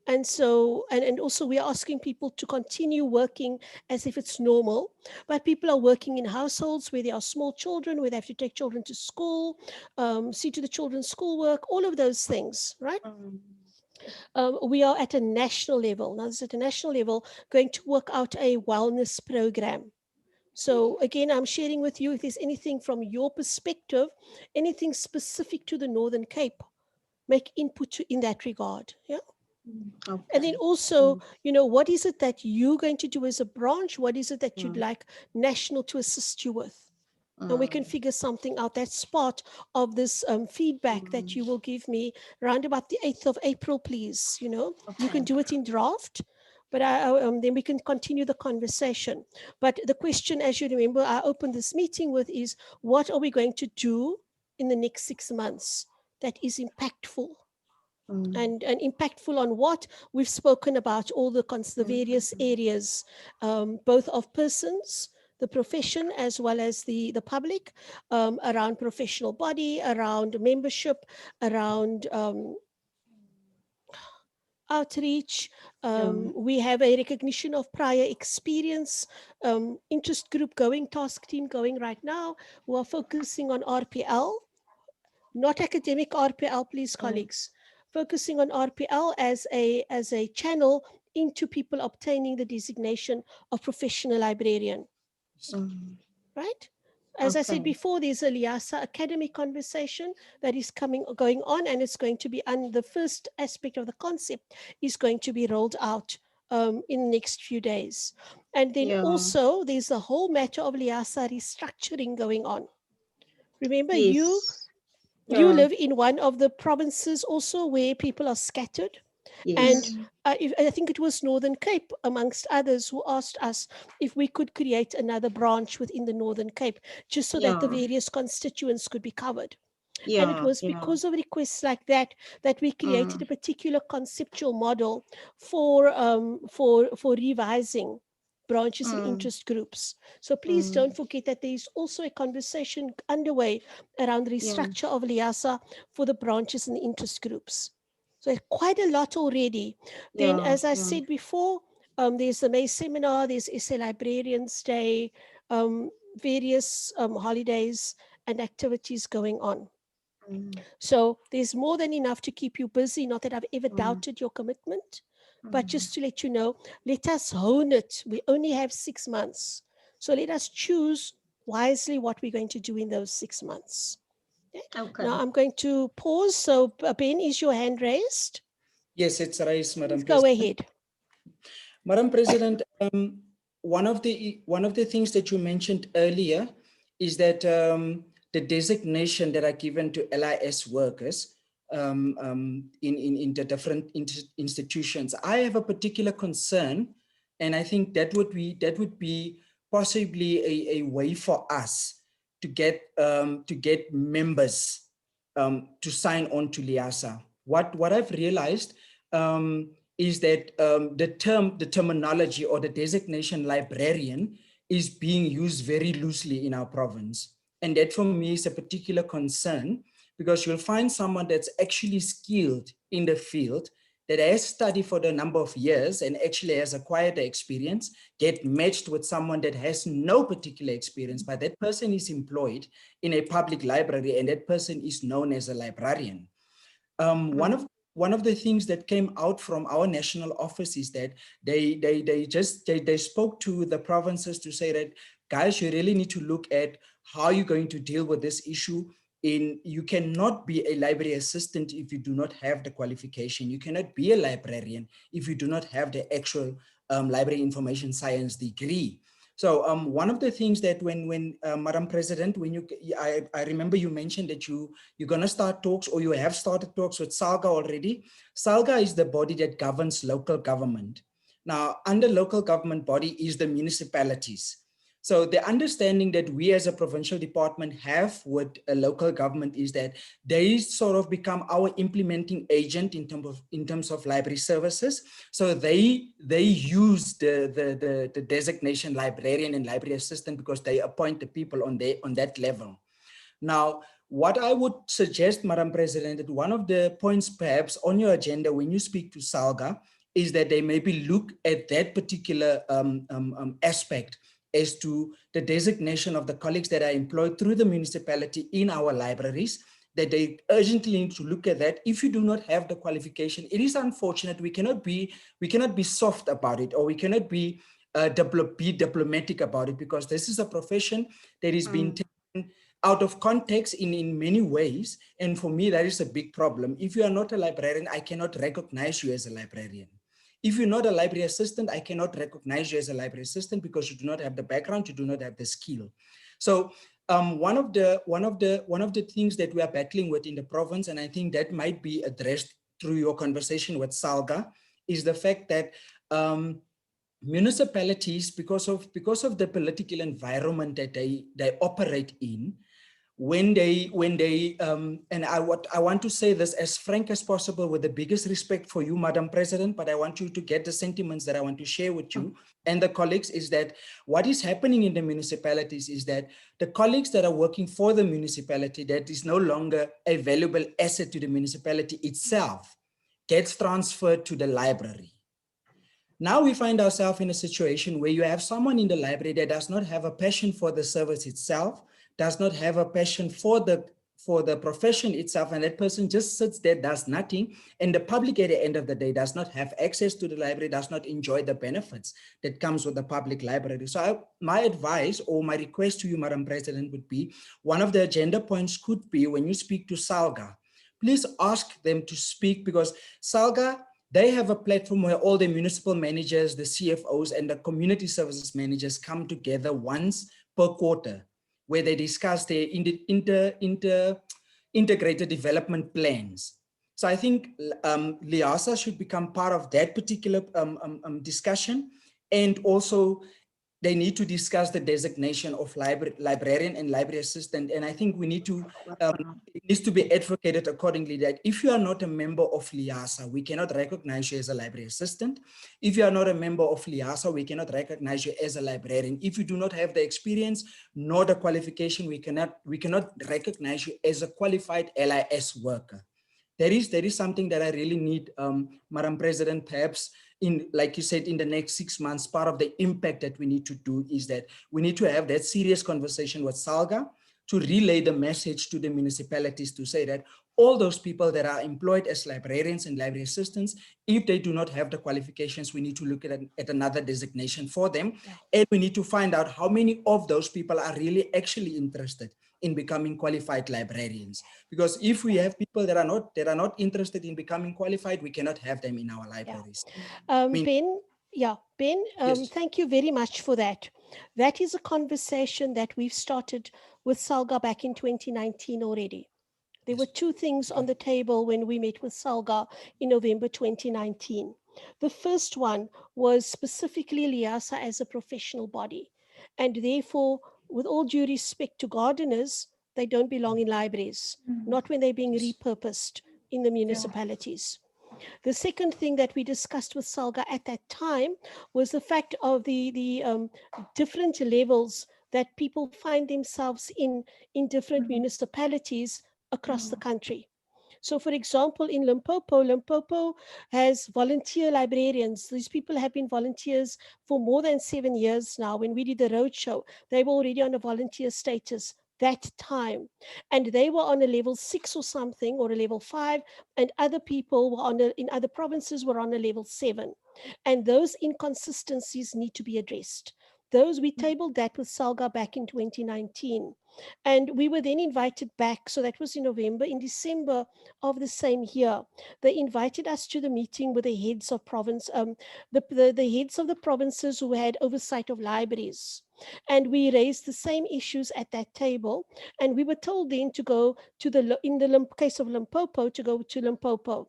And so, and also we're asking people to continue working as if it's normal, but people are working in households where there are small children, where they have to take children to school, see to the children's schoolwork, all of those things, right? We are at a national level. Now, this is at a national level, going to work out a wellness program. So again, I'm sharing with you, if there's anything from your perspective, anything specific to the Northern Cape, make input in that regard. Yeah. And then also, you know, what is it that you're going to do as a branch? What is it that you'd like national to assist you with? And we can figure something out. That's part of this feedback that you will give me around about the 8th of April, please. You know, you can do it in draft, but then we can continue the conversation. But the question, as you remember, I opened this meeting with is, what are we going to do in the next 6 months that is impactful? Mm. And impactful on what? We've spoken about all the various areas, both of persons, the profession, as well as the public, around professional body, around membership, around outreach. We have a recognition of prior experience, interest group going, task team going right now, who are focusing on RPL, not academic RPL, please, colleagues, focusing on RPL as a channel into people obtaining the designation of professional librarian, Mm. right? As I said Okay. before, there's a Liasa Academy conversation that is going on, and it's going to be, and the first aspect of the concept is going to be rolled out in the next few days. And then Yeah. also there's a whole matter of Liasa restructuring going on. Remember, you Yeah. live in one of the provinces also where people are scattered. Yes. And I think it was Northern Cape, amongst others, who asked us if we could create another branch within the Northern Cape, just so that the Yeah. various constituents could be covered. Yeah. And it was yeah. because of requests like that we created a particular conceptual model for revising branches and interest groups. So please don't forget that there is also a conversation underway around the restructure of Liasa for the branches and the interest groups. So quite a lot already. Then, as I said before, there's the May seminar, there's SA Librarians Day, various holidays and activities going on. So there's more than enough to keep you busy. Not that I've ever doubted your commitment, but just to let you know, let us hone it. We only have 6 months. So let us choose wisely what we're going to do in those 6 months. Okay. Now I'm going to pause. So Ben, is your hand raised? Yes, it's raised, Madam Go President. ahead. Madam President, one of the things that you mentioned earlier is that the designation that are given to LIS workers in the different institutions. I have a particular concern, and I think that would be possibly a way for us to get members to sign on to Liasa. What I've realized is that the terminology or the designation librarian is being used very loosely in our province. And that for me is a particular concern, because you'll find someone that's actually skilled in the field, that has studied for the number of years and actually has acquired the experience, get matched with someone that has no particular experience, but that person is employed in a public library and that person is known as a librarian. One of the things that came out from our national office is that they spoke to the provinces to say that, guys, you really need to look at how you're going to deal with this issue. You cannot be a library assistant if you do not have the qualification. You cannot be a librarian if you do not have the actual library information science degree. So one of the things that when Madam President, I remember you mentioned that you're going to start talks, or you have started talks with SALGA already. SALGA is the body that governs local government. Now, under local government body is the municipalities. So the understanding that we as a provincial department have with a local government is that they sort of become our implementing agent in terms of library services. So they use the designation librarian and library assistant because they appoint the people on that level. Now, what I would suggest, Madam President, that one of the points perhaps on your agenda when you speak to SALGA is that they maybe look at that particular aspect as to the designation of the colleagues that are employed through the municipality in our libraries, that they urgently need to look at that. If you do not have the qualification, it is unfortunate. We cannot be soft about it, or we cannot be diplomatic about it, because this is a profession that is being taken out of context in many ways. And for me, that is a big problem. If you are not a librarian, I cannot recognize you as a librarian. If you're not a library assistant, I cannot recognize you as a library assistant because you do not have the background, you do not have the skill. So one of the things that we are battling with in the province, and I think that might be addressed through your conversation with SALGA, is the fact that municipalities, because of the political environment that they operate in, when they and I want to say this as frank as possible with the biggest respect for you, Madam President, but I want you to get the sentiments that I want to share with you and the colleagues, is that what is happening in the municipalities is that the colleagues that are working for the municipality, that is no longer a valuable asset to the municipality itself, gets transferred to the library. Now we find ourselves in a situation where you have someone in the library that does not have a passion for the service itself, does not have a passion for the profession itself, and that person just sits there, does nothing, and the public at the end of the day does not have access to the library, does not enjoy the benefits that comes with the public library. So my advice or my request to you, Madam President, would be, one of the agenda points could be, when you speak to SALGA, please ask them to speak, because SALGA, they have a platform where all the municipal managers, the CFOs, and the community services managers come together once per quarter, where they discuss their integrated development plans. So I think LIASA should become part of that particular discussion, and also they need to discuss the designation of librarian and library assistant. And I think we need to, it needs to be advocated accordingly, that if you are not a member of LIASA, we cannot recognize you as a library assistant. If you are not a member of LIASA, we cannot recognize you as a librarian. If you do not have the experience nor the qualification, we cannot recognize you as a qualified LIS worker. There is something that I really need, Madam President, perhaps in, like you said, in the next 6 months, part of the impact that we need to do is that we need to have that serious conversation with SALGA to relay the message to the municipalities to say that all those people that are employed as librarians and library assistants, if they do not have the qualifications, we need to look at another designation for them. And we need to find out how many of those people are really actually interested in becoming qualified librarians. Because if we have people that are not interested in becoming qualified, we cannot have them in our libraries. Ben, Ben, Yes. thank you very much for that. That is a conversation that we've started with SALGA back in 2019 already. There were two things on the table when we met with SALGA in November 2019. The first one was specifically LIASA as a professional body, and therefore, with all due respect to gardeners, they don't belong in libraries, not when they're being repurposed in the municipalities. The second thing that we discussed with SALGA at that time was the fact of the different levels that people find themselves in different municipalities across the country. So for example, in Limpopo has volunteer librarians. These people have been volunteers for more than 7 years now. When we did the roadshow, they were already on a volunteer status that time. And they were on a level 6 or something, or a level 5, and other people were in other provinces were on a level 7. And those inconsistencies need to be addressed. We tabled that with SALGA back in 2019. And we were then invited back, so that was in November. In December of the same year, they invited us to the meeting with the heads of province, the heads of the provinces who had oversight of libraries. And we raised the same issues at that table. And we were told then to go to in the case of Limpopo, to go to Limpopo.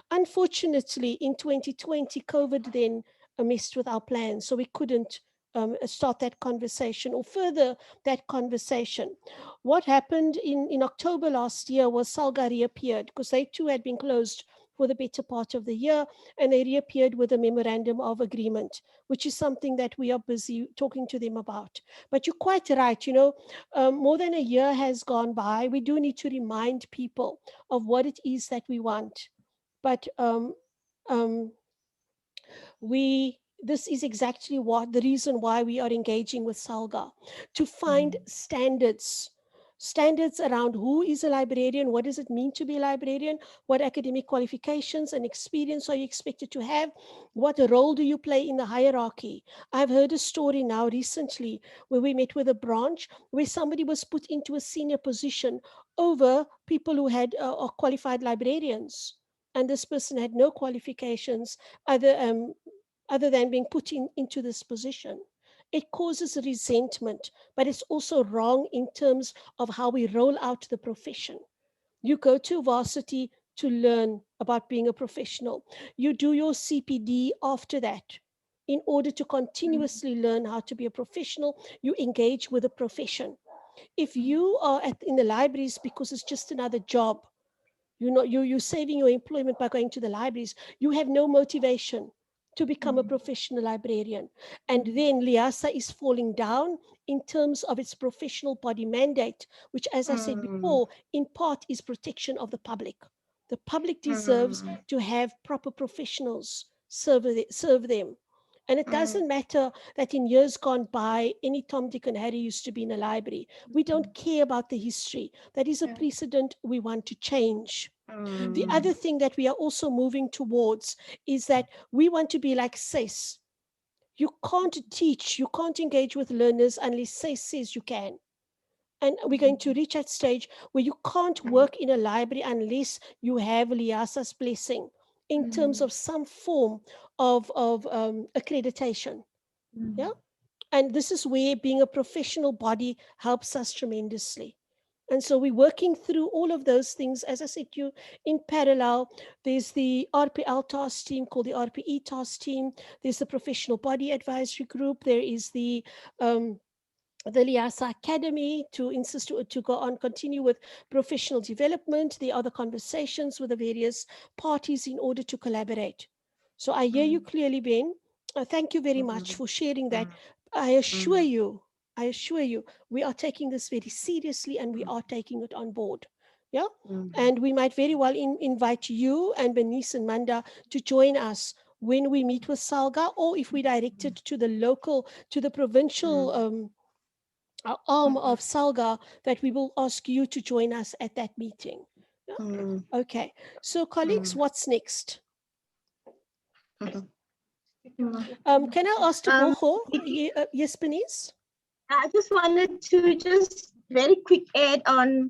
Unfortunately, in 2020, COVID then messed with our plans, so we couldn't start that conversation or further that conversation. What happened in October last year was SALGA reappeared, because they too had been closed for the better part of the year, and they reappeared with a memorandum of agreement, which is something that we are busy talking to them about. But you're quite right, more than a year has gone by. We do need to remind people of what it is that we want. But this is exactly the reason why we are engaging with SALGA, to find standards around who is a librarian, what does it mean to be a librarian, what academic qualifications and experience are you expected to have, what role do you play in the hierarchy. I've heard a story now recently where we met with a branch where somebody was put into a senior position over people who had are qualified librarians, and this person had no qualifications other than being put into this position. It causes resentment, but it's also wrong in terms of how we roll out the profession. You go to varsity to learn about being a professional. You do your CPD after that. In order to continuously learn how to be a professional, you engage with the profession. If you are in the libraries because it's just another job, you're saving your employment by going to the libraries, you have no motivation to become a professional librarian. And then LIASA is falling down in terms of its professional body mandate, which, as I said before, in part is protection of the public. The public deserves to have proper professionals serve them. And it doesn't matter that in years gone by, any Tom, Dick, and Harry used to be in a library. We don't care about the history. That is a precedent we want to change. The other thing that we are also moving towards is that we want to be like SACE. You can't teach, you can't engage with learners unless SACE says you can. And we're going to reach that stage where you can't work in a library unless you have LIASA's blessing in terms of some form of accreditation. Yeah. And this is where being a professional body helps us tremendously. And so we're working through all of those things. As I said to you, in parallel, there's the RPL task team called the RPE task team. There's the professional body advisory group. There is the LIASA Academy to insist to go on, continue with professional development. There are the conversations with the various parties in order to collaborate. So I hear you clearly, Ben. Thank you very much for sharing that. I assure you, we are taking this very seriously and we are taking it on board. Yeah. And we might very well invite you and Bernice and Manda to join us when we meet with SALGA, or if we direct it to the local, to the provincial arm of SALGA, that we will ask you to join us at that meeting. Yeah? Okay. So colleagues, what's next? Can I ask Tebogo? Yes, Bernice? I just wanted to just very quick add on.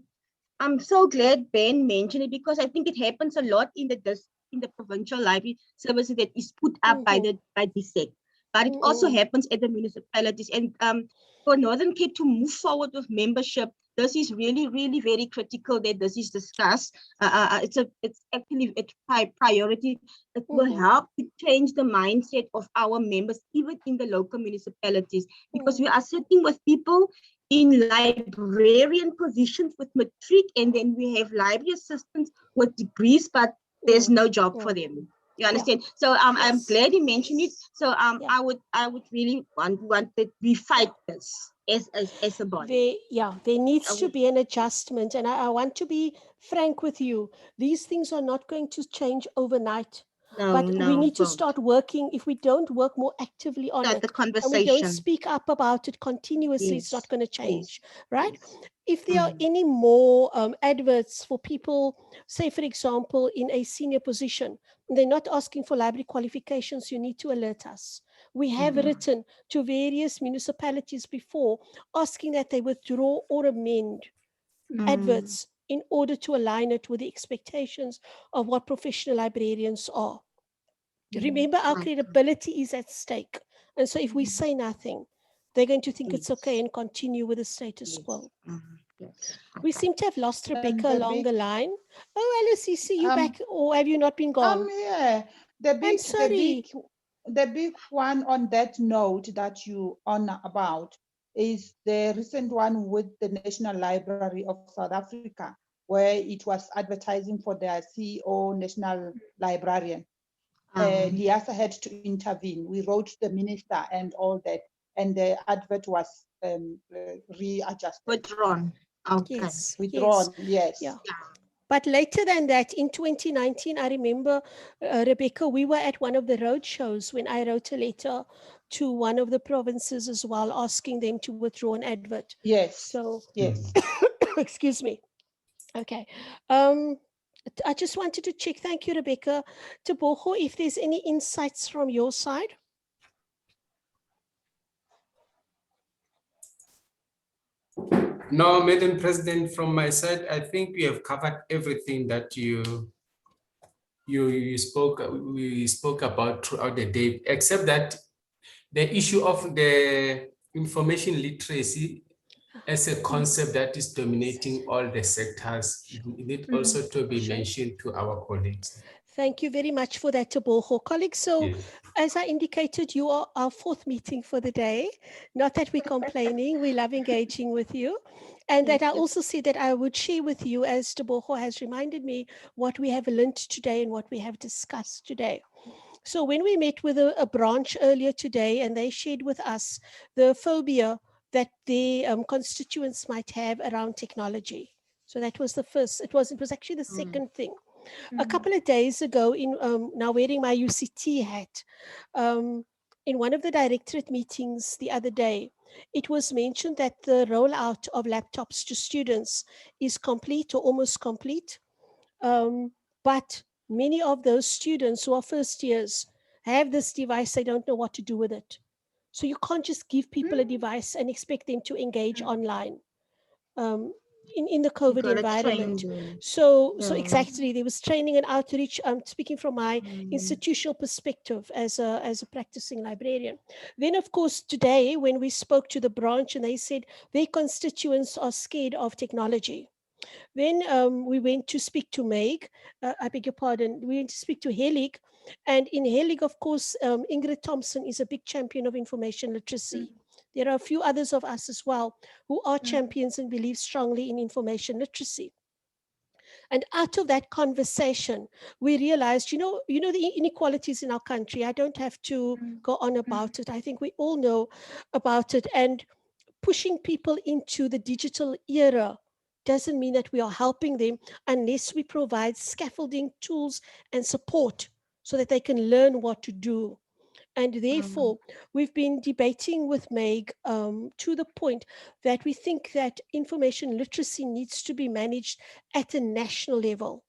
I'm so glad Ben mentioned it, because I think it happens a lot in the provincial library services that is put up by the SEC, but it also happens at the municipalities. And for Northern Cape to move forward with membership, this is really, really very critical that this is discussed. It's actually a priority. It will help to change the mindset of our members, even in the local municipalities, because we are sitting with people in librarian positions with matric, and then we have library assistants with degrees, but there's no job for them. You understand? So I'm glad you mentioned it. So I would really want that we fight this as a body. There needs to be an adjustment, and I want to be frank with you. These things are not going to change overnight. But we need to start working. If we don't work more actively on it, the conversation, and we don't speak up about it continuously, it's not going to change, right? If there are any more adverts for people, say, for example, in a senior position, they're not asking for library qualifications, you need to alert us. We have written to various municipalities before, asking that they withdraw or amend adverts in order to align it with the expectations of what professional librarians are. Remember, our credibility is at stake. And so if we say nothing, they're going to think it's okay and continue with the status quo. We seem to have lost Rebecca along the line. Oh, Alice, see you back, or have you not been gone? Yeah. I'm sorry. The big one on that note that you honor about is the recent one with the National Library of South Africa, where it was advertising for their CEO, National Librarian. LIASA had to intervene. We wrote to the minister and all that, and the advert was readjusted. Withdrawn. Okay. Yes. Withdrawn, yes. Yeah. But later than that, in 2019, I remember, Rebecca, we were at one of the road shows when I wrote a letter to one of the provinces as well, asking them to withdraw an advert. Yes. So, yes. Excuse me. Okay. I just wanted to check. Thank you, Rebecca. Tebogo, if there's any insights from your side. No, Madam President, from my side, I think we have covered everything that we spoke about throughout the day, except that the issue of the information literacy as a concept that is dominating all the sectors, it need also to be mentioned to our colleagues. Thank you very much for that, Tebogo. Colleagues, so Yes. as I indicated, you are our fourth meeting for the day. Not that we're complaining, we love engaging with you. And that I also said that I would share with you, as Tebogo has reminded me, what we have learned today and what we have discussed today. So when we met with a branch earlier today, and they shared with us the phobia that the constituents might have around technology. So that was the first, it was actually the second thing. A couple of days ago, in now wearing my UCT hat, in one of the directorate meetings the other day, it was mentioned that the rollout of laptops to students is complete or almost complete. But many of those students who are first years have this device, they don't know what to do with it. So you can't just give people a device and expect them to engage online. In the You COVID gotta train environment. them. So Yeah. exactly, there was training and outreach. I'm speaking from my Mm. institutional perspective as a practicing librarian. Then, of course, today when we spoke to the branch and they said their constituents are scared of technology. Then we went to speak to Meg, I beg your pardon, we went to speak to Helig. And in Helig, of course, Ingrid Thompson is a big champion of information literacy. There are a few others of us as well who are champions and believe strongly in information literacy. And out of that conversation, we realized, you know the inequalities in our country. I don't have to go on about it. I think we all know about it. And pushing people into the digital era doesn't mean that we are helping them unless we provide scaffolding tools and support so that they can learn what to do. And therefore, we've been debating with Meg to the point that we think that information literacy needs to be managed at a national level.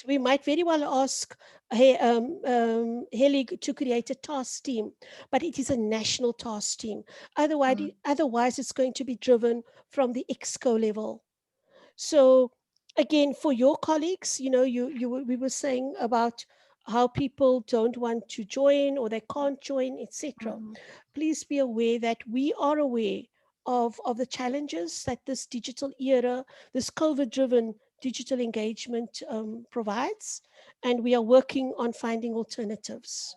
We might very well ask Helig to create a task team, but it is a national task team. Otherwise, it's going to be driven from the EXCO level. So again, for your colleagues, we were saying about how people don't want to join or they can't join, etc. Please be aware that we are aware of the challenges that this digital era, this COVID-driven digital engagement provides, and we are working on finding alternatives.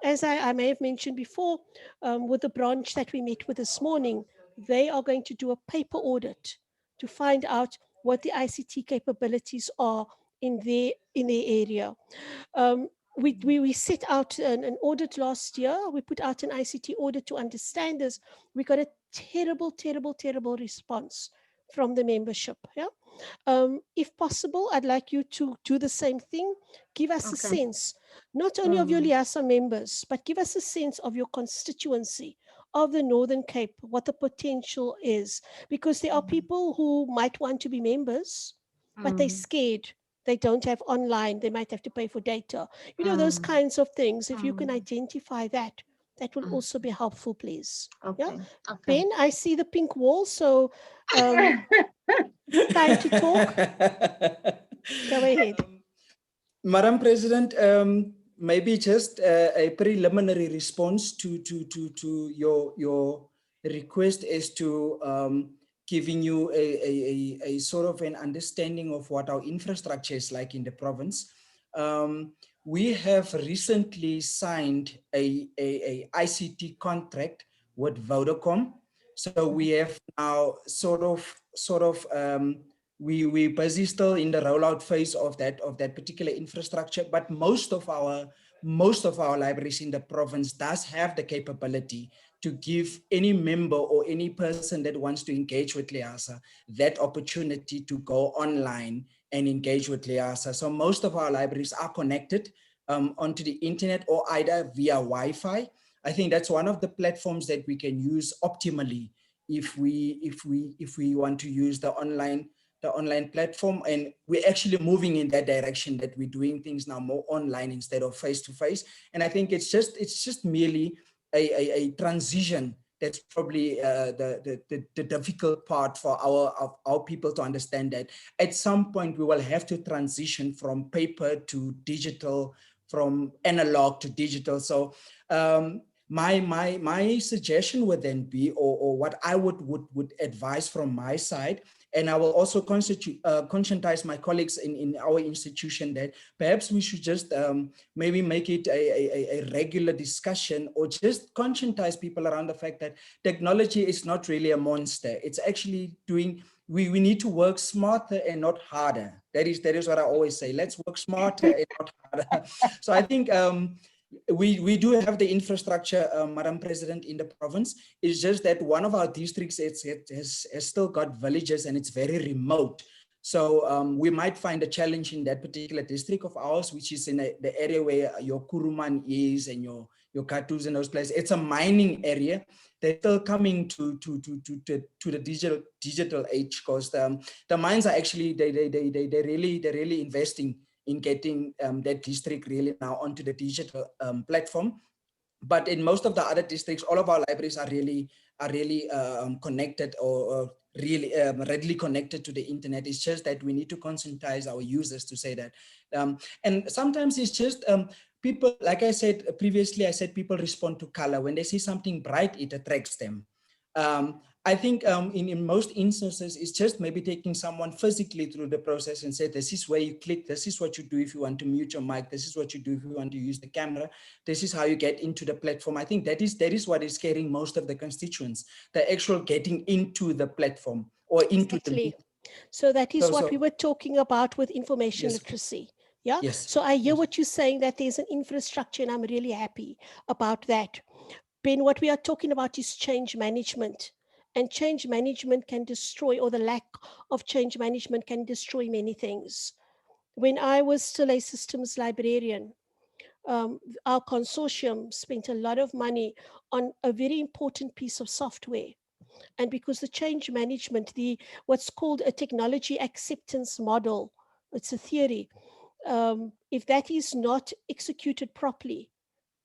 As I may have mentioned before, with the branch that we met with this morning, they are going to do a paper audit to find out what the ICT capabilities are in their area. We set out an audit last year. We put out an ICT audit to understand this. We got a terrible response from the membership. Yeah. If possible, I'd like you to do the same thing. Give us a sense, not only of your LIASA members, but give us a sense of your constituency of the Northern Cape, what the potential is. Because there are people who might want to be members, but they're scared. They don't have online. They might have to pay for data. Those kinds of things. If you can identify that, that will also be helpful, please. Yeah. Ben, I see the pink wall, so time to talk. Go ahead. Madam President, maybe just a preliminary response to your request as to giving you a sort of an understanding of what our infrastructure is like in the province. We have recently signed a ICT contract with Vodacom. So we have now we're busy still in the rollout phase of that particular infrastructure, but most of our libraries in the province does have the capability to give any member or any person that wants to engage with LIASA that opportunity to go online and engage with LIASA. So most of our libraries are connected onto the internet or either via Wi-Fi. I think that's one of the platforms that we can use optimally if we want to use the online platform, and we're actually moving in that direction, that we're doing things now more online instead of face to face. And I think it's just merely a transition that's probably the difficult part for our people to understand, that at some point we will have to transition from paper to digital, from analog to digital. So my suggestion would then be, or what I would advise from my side And I will also conscientize my colleagues in our institution that perhaps we should just maybe make it a regular discussion, or just conscientize people around the fact that technology is not really a monster. It's actually doing, we need to work smarter and not harder. That is what I always say. Let's work smarter and not harder. So I think we do have the infrastructure, Madam President, in the province. It's just that one of our districts has still got villages and it's very remote. So we might find a challenge in that particular district of ours, which is in the area where your Kuruman is and your Katus and those places. It's a mining area. They're still coming to the digital age, because the mines are actually they're really investing in getting that district really now onto the digital platform. But in most of the other districts, all of our libraries are really connected, or really readily connected to the internet. It's just that we need to conscientize our users to say that. And sometimes it's just people, like I said previously, I said people respond to color. When they see something bright, it attracts them. I think in most instances, it's just maybe taking someone physically through the process and say, this is where you click, this is what you do if you want to mute your mic, this is what you do if you want to use the camera, this is how you get into the platform. I think that is what is scaring most of the constituents, the actual getting into the platform or into Exactly. the... So that is what we were talking about with information Yes. literacy. Yeah. Yes. So I hear Yes. what you're saying, that there's an infrastructure, and I'm really happy about that. Ben, what we are talking about is change management. And change management can destroy, or the lack of change management can destroy many things. When I was still a systems librarian, our consortium spent a lot of money on a very important piece of software. And because the change management, what's called a technology acceptance model, it's a theory. If that is not executed properly,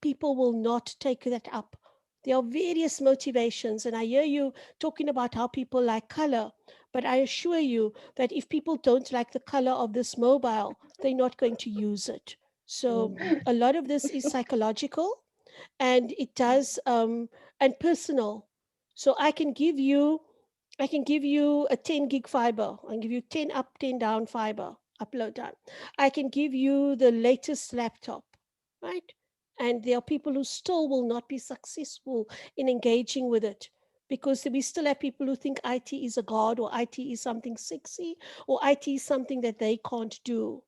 people will not take that up. There are various motivations, and I hear you talking about how people like color, but I assure you that if people don't like the color of this mobile, they're not going to use it. So a lot of this is psychological, and it does and personal. So I can give you a 10 gig fiber. I can give you 10 up, 10 down fiber, upload time. I can give you the latest laptop, right? And there are people who still will not be successful in engaging with it, because we still have people who think IT is a god, or IT is something sexy, or IT is something that they can't do.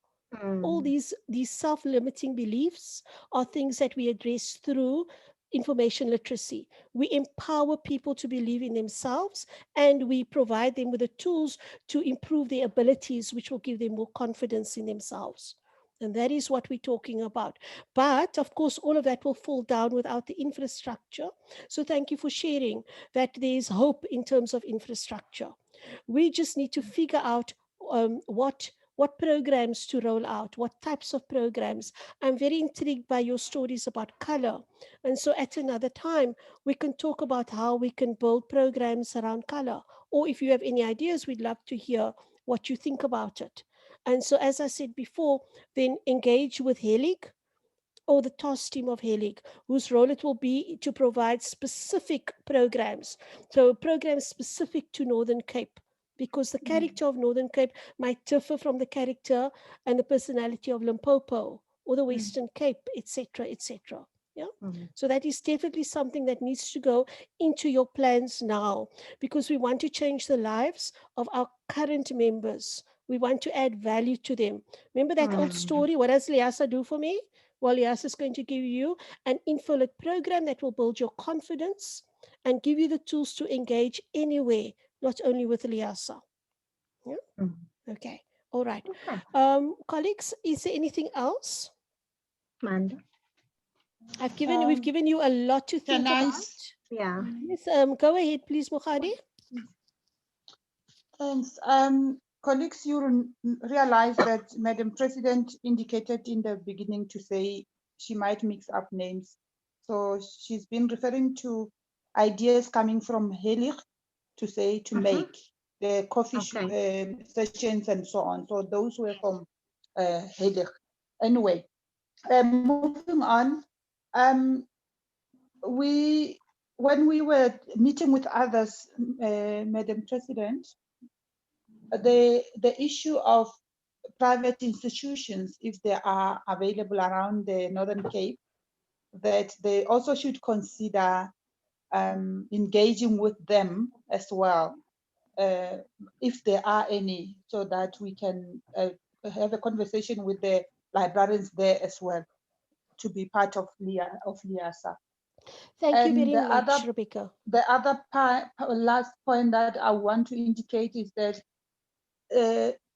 All these self-limiting beliefs are things that we address through information literacy. We empower people to believe in themselves, and we provide them with the tools to improve their abilities, which will give them more confidence in themselves. And that is what we're talking about. But of course, all of that will fall down without the infrastructure. So thank you for sharing that there's hope in terms of infrastructure. We just need to figure out what programs to roll out, what types of programs. I'm very intrigued by your stories about color. And so at another time, we can talk about how we can build programs around color. Or if you have any ideas, we'd love to hear what you think about it. And so, as I said before, then engage with HELIG, or the task team of HELIG, whose role it will be to provide specific programs. So programs specific to Northern Cape, because the character of Northern Cape might differ from the character and the personality of Limpopo or the Western Cape, etc., etc. Yeah. So that is definitely something that needs to go into your plans now, because we want to change the lives of our current members. We want to add value to them. Remember that old story? What does Liasa do for me? Well, Liasa is going to give you an InfoLit program that will build your confidence and give you the tools to engage anywhere, not only with Liasa. Yeah? Okay. All right. Colleagues, is there anything else? Manda. We've given you a lot to think about. Yeah. Yes, go ahead, please, Mukhadi. And colleagues, you realize that Madam President indicated in the beginning to say she might mix up names. So she's been referring to ideas coming from HELIG to say to make the coffee sessions and so on. So those were from HELIG. Anyway, moving on, when we were meeting with others, Madam President, the issue of private institutions, if they are available around the Northern Cape, that they also should consider engaging with them as well, if there are any, so that we can have a conversation with the librarians there as well, to be part of LIASA. Thank you And very the much, other Rebecca. The other last point that I want to indicate is that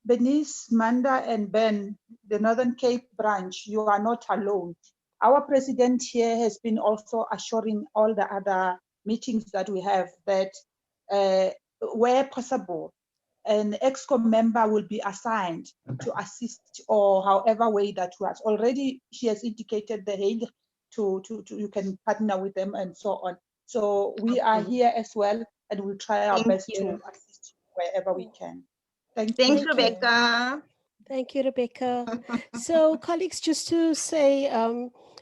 Bernice, Manda, and Ben, the Northern Cape branch, you are not alone. Our president here has been also assuring all the other meetings that we have that where possible, an EXCO member will be assigned to assist, or however way that was. Already she has indicated the Hague to you can partner with them and so on. So we are Okay. here as well, and we'll try our Thank best you. to assist wherever we can. Thank Thanks, you. Thank you. Rebecca. Thank you, Rebecca. So, colleagues, just to say,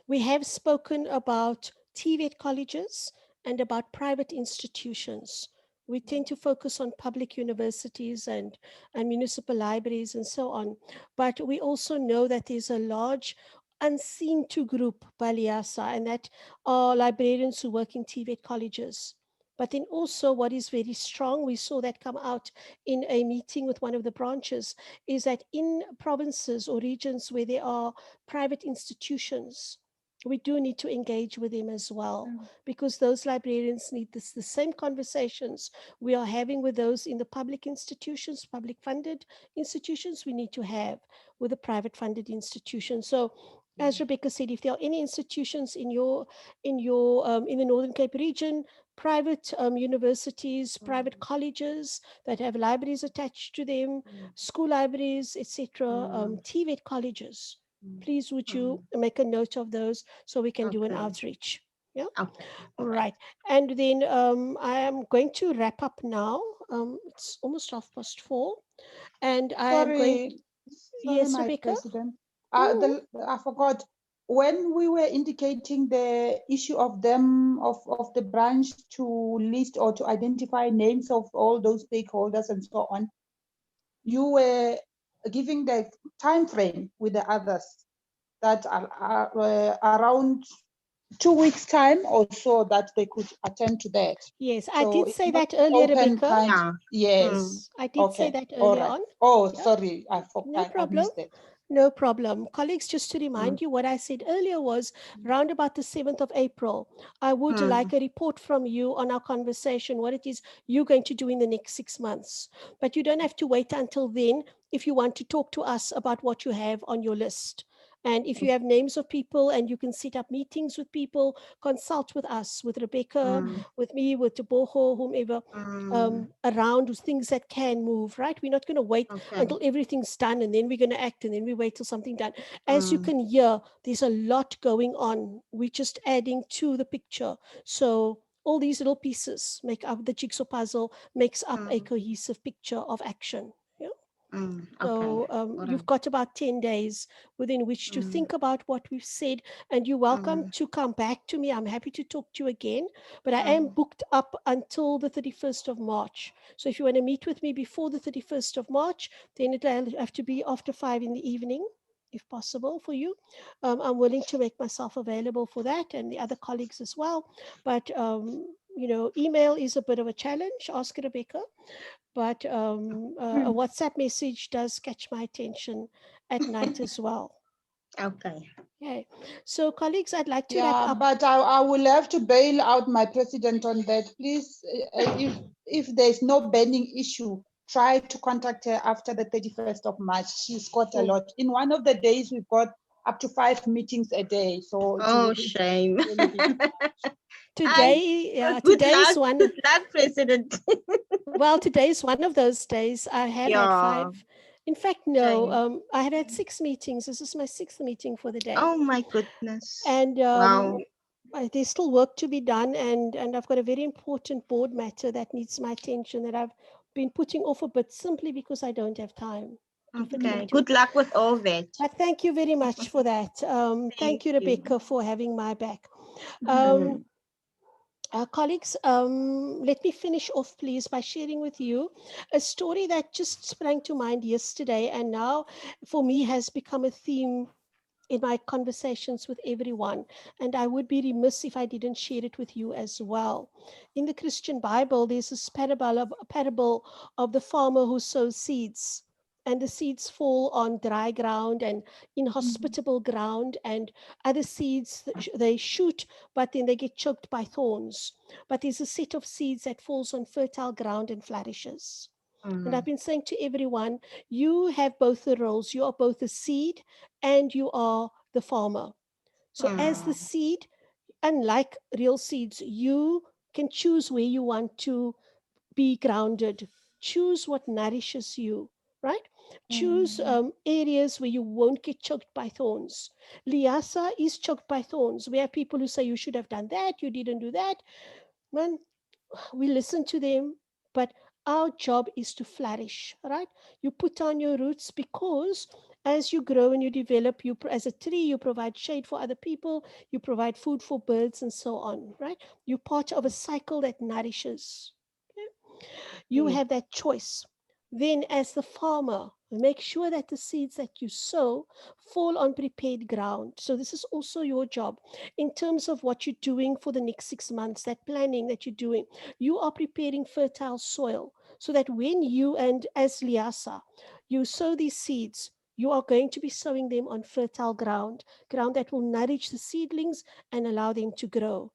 we have spoken about TVET colleges and about private institutions. We tend to focus on public universities and municipal libraries and so on. But we also know that there's a large unseen to group by LIASA, and that are librarians who work in TVET colleges. But then also what is very strong, we saw that come out in a meeting with one of the branches, is that in provinces or regions where there are private institutions, we do need to engage with them as well, because those librarians need the same conversations we are having with those in the public institutions, public funded institutions, we need to have with the private funded institutions. So as Rebecca said, if there are any institutions in the Northern Cape region, private universities, private colleges that have libraries attached to them, school libraries, etc., TVET colleges, please would you make a note of those so we can do an Okay. outreach. Yeah. Okay. Right. And then I am going to wrap up now. It's almost 4:30, and I am going. Sorry, Yes, my Rebecca. president. I forgot, when we were indicating the issue of them, of the branch to list or to identify names of all those stakeholders and so on, you were giving the time frame with the others that are around 2 weeks time or so that they could attend to that. Yes, I So did it's say not that earlier, open Rebecca. kind. Yeah. Yes. I did say Okay. that All earlier right. on. Oh, Yeah. sorry. I No problem. missed it. No problem. Colleagues, just to remind you, what I said earlier was round about the 7th of April, I would like a report from you on our conversation, what it is you're going to do in the next 6 months. But you don't have to wait until then if you want to talk to us about what you have on your list. And if you have names of people and you can set up meetings with people, consult with us, with Rebecca, with me, with Teboho, whomever, around with things that can move, right? We're not going to wait Okay. until everything's done and then we're going to act and then we wait till something done. As you can hear, there's a lot going on. We're just adding to the picture. So all these little pieces make up the jigsaw puzzle, makes up a cohesive picture of action. Yeah. So Okay. you've got about 10 days within which to think about what we've said, and you're welcome to come back to me. I'm happy to talk to you again, but I am booked up until the 31st of March. So if you want to meet with me before the 31st of March, then it'll have to be after 5 in the evening, if possible for you. I'm willing to make myself available for that and the other colleagues as well. But, email is a bit of a challenge, ask Rebecca. But a WhatsApp message does catch my attention at night as well. Okay. Okay. So colleagues, I'd like to wrap up. But I will have to bail out my president on that. Please, if there's no burning issue, try to contact her after the 31st of March. She's got a lot. In one of the days, we've got up to 5 meetings a day. So Shame. Today, Good today's luck, one. Good luck, President. Well, today's one of those days. I have had 5. In fact, no, Shame. I had 6 meetings. This is my 6th meeting for the day. Oh my goodness. And Wow. there's still work to be done, and I've got a very important board matter that needs my attention that I've been putting off a bit simply because I don't have time. Okay. Good luck with all that. But thank you very much for that. Thank you, Rebecca, for having my back. Colleagues, let me finish off, please, by sharing with you a story that just sprang to mind yesterday and now for me has become a theme in my conversations with everyone. And I would be remiss if I didn't share it with you as well. In the Christian Bible, there's this parable of the farmer who sows seeds. And the seeds fall on dry ground and inhospitable ground, and other seeds they shoot, but then they get choked by thorns. But there's a set of seeds that falls on fertile ground and flourishes. And I've been saying to everyone, you have both the roles. You are both the seed and you are the farmer. So as the seed, unlike real seeds, you can choose where you want to be grounded. Choose what nourishes you, right? Choose areas where you won't get choked by thorns. Liasa is choked by thorns. We have people who say you should have done that, you didn't do that. Man, we listen to them, but our job is to flourish, right? You put down your roots because as you grow and you develop, you as a tree, you provide shade for other people, you provide food for birds and so on, right? You're part of a cycle that nourishes. Okay? You have that choice. Then as the farmer, make sure that the seeds that you sow fall on prepared ground. So this is also your job in terms of what you're doing for the next 6 months, that planning that you're doing. You are preparing fertile soil so that when you and as Liasa, you sow these seeds, you are going to be sowing them on fertile ground, ground that will nourish the seedlings and allow them to grow.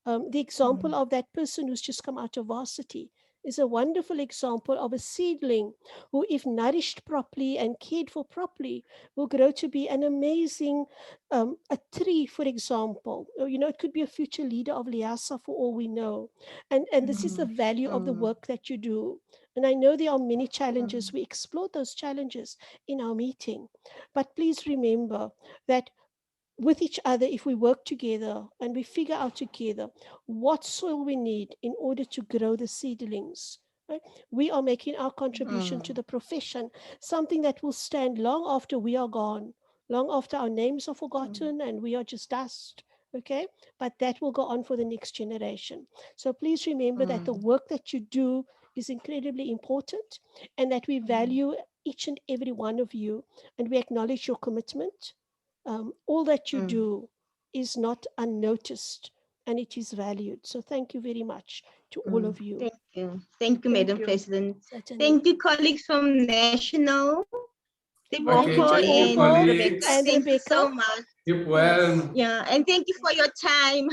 The example of that person who's just come out of varsity is a wonderful example of a seedling who, if nourished properly and cared for properly, will grow to be an amazing a tree, for example. You know, it could be a future leader of Liasa for all we know. And this is the value of the work that you do. And I know there are many challenges. We explore those challenges in our meeting. But please remember that with each other, if we work together and we figure out together what soil we need in order to grow the seedlings, right? We are making our contribution to the profession, something that will stand long after we are gone, long after our names are forgotten and we are just dust. Okay, but that will go on for the next generation. So please remember that the work that you do is incredibly important and that we value each and every one of you and we acknowledge your commitment. All that you do is not unnoticed and it is valued. So thank you very much to all of you. Thank you. Thank you, Madam President. Certainly. Thank you, colleagues from National. Okay, Thank thank you, and colleagues. Rebecca. Thank you so much. Keep well. Yeah, and thank you for your time.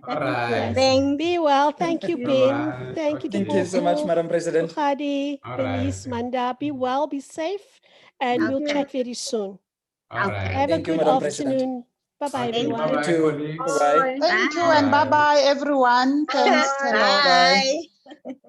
All right. Thanks. Be well. Thank you, Ben. Bye-bye. Thank you, Okay. Thank you so much, Madam President. Khadi, All Denise, right. Manda. Be well, be safe, and we'll Okay. chat very soon. All right. Have a Thank you, good Madam President. afternoon. Bye-bye, Okay, everyone. bye-bye, You too. colleagues. Bye-bye. Thank you and Bye. bye-bye, everyone. Thanks, hello. Bye.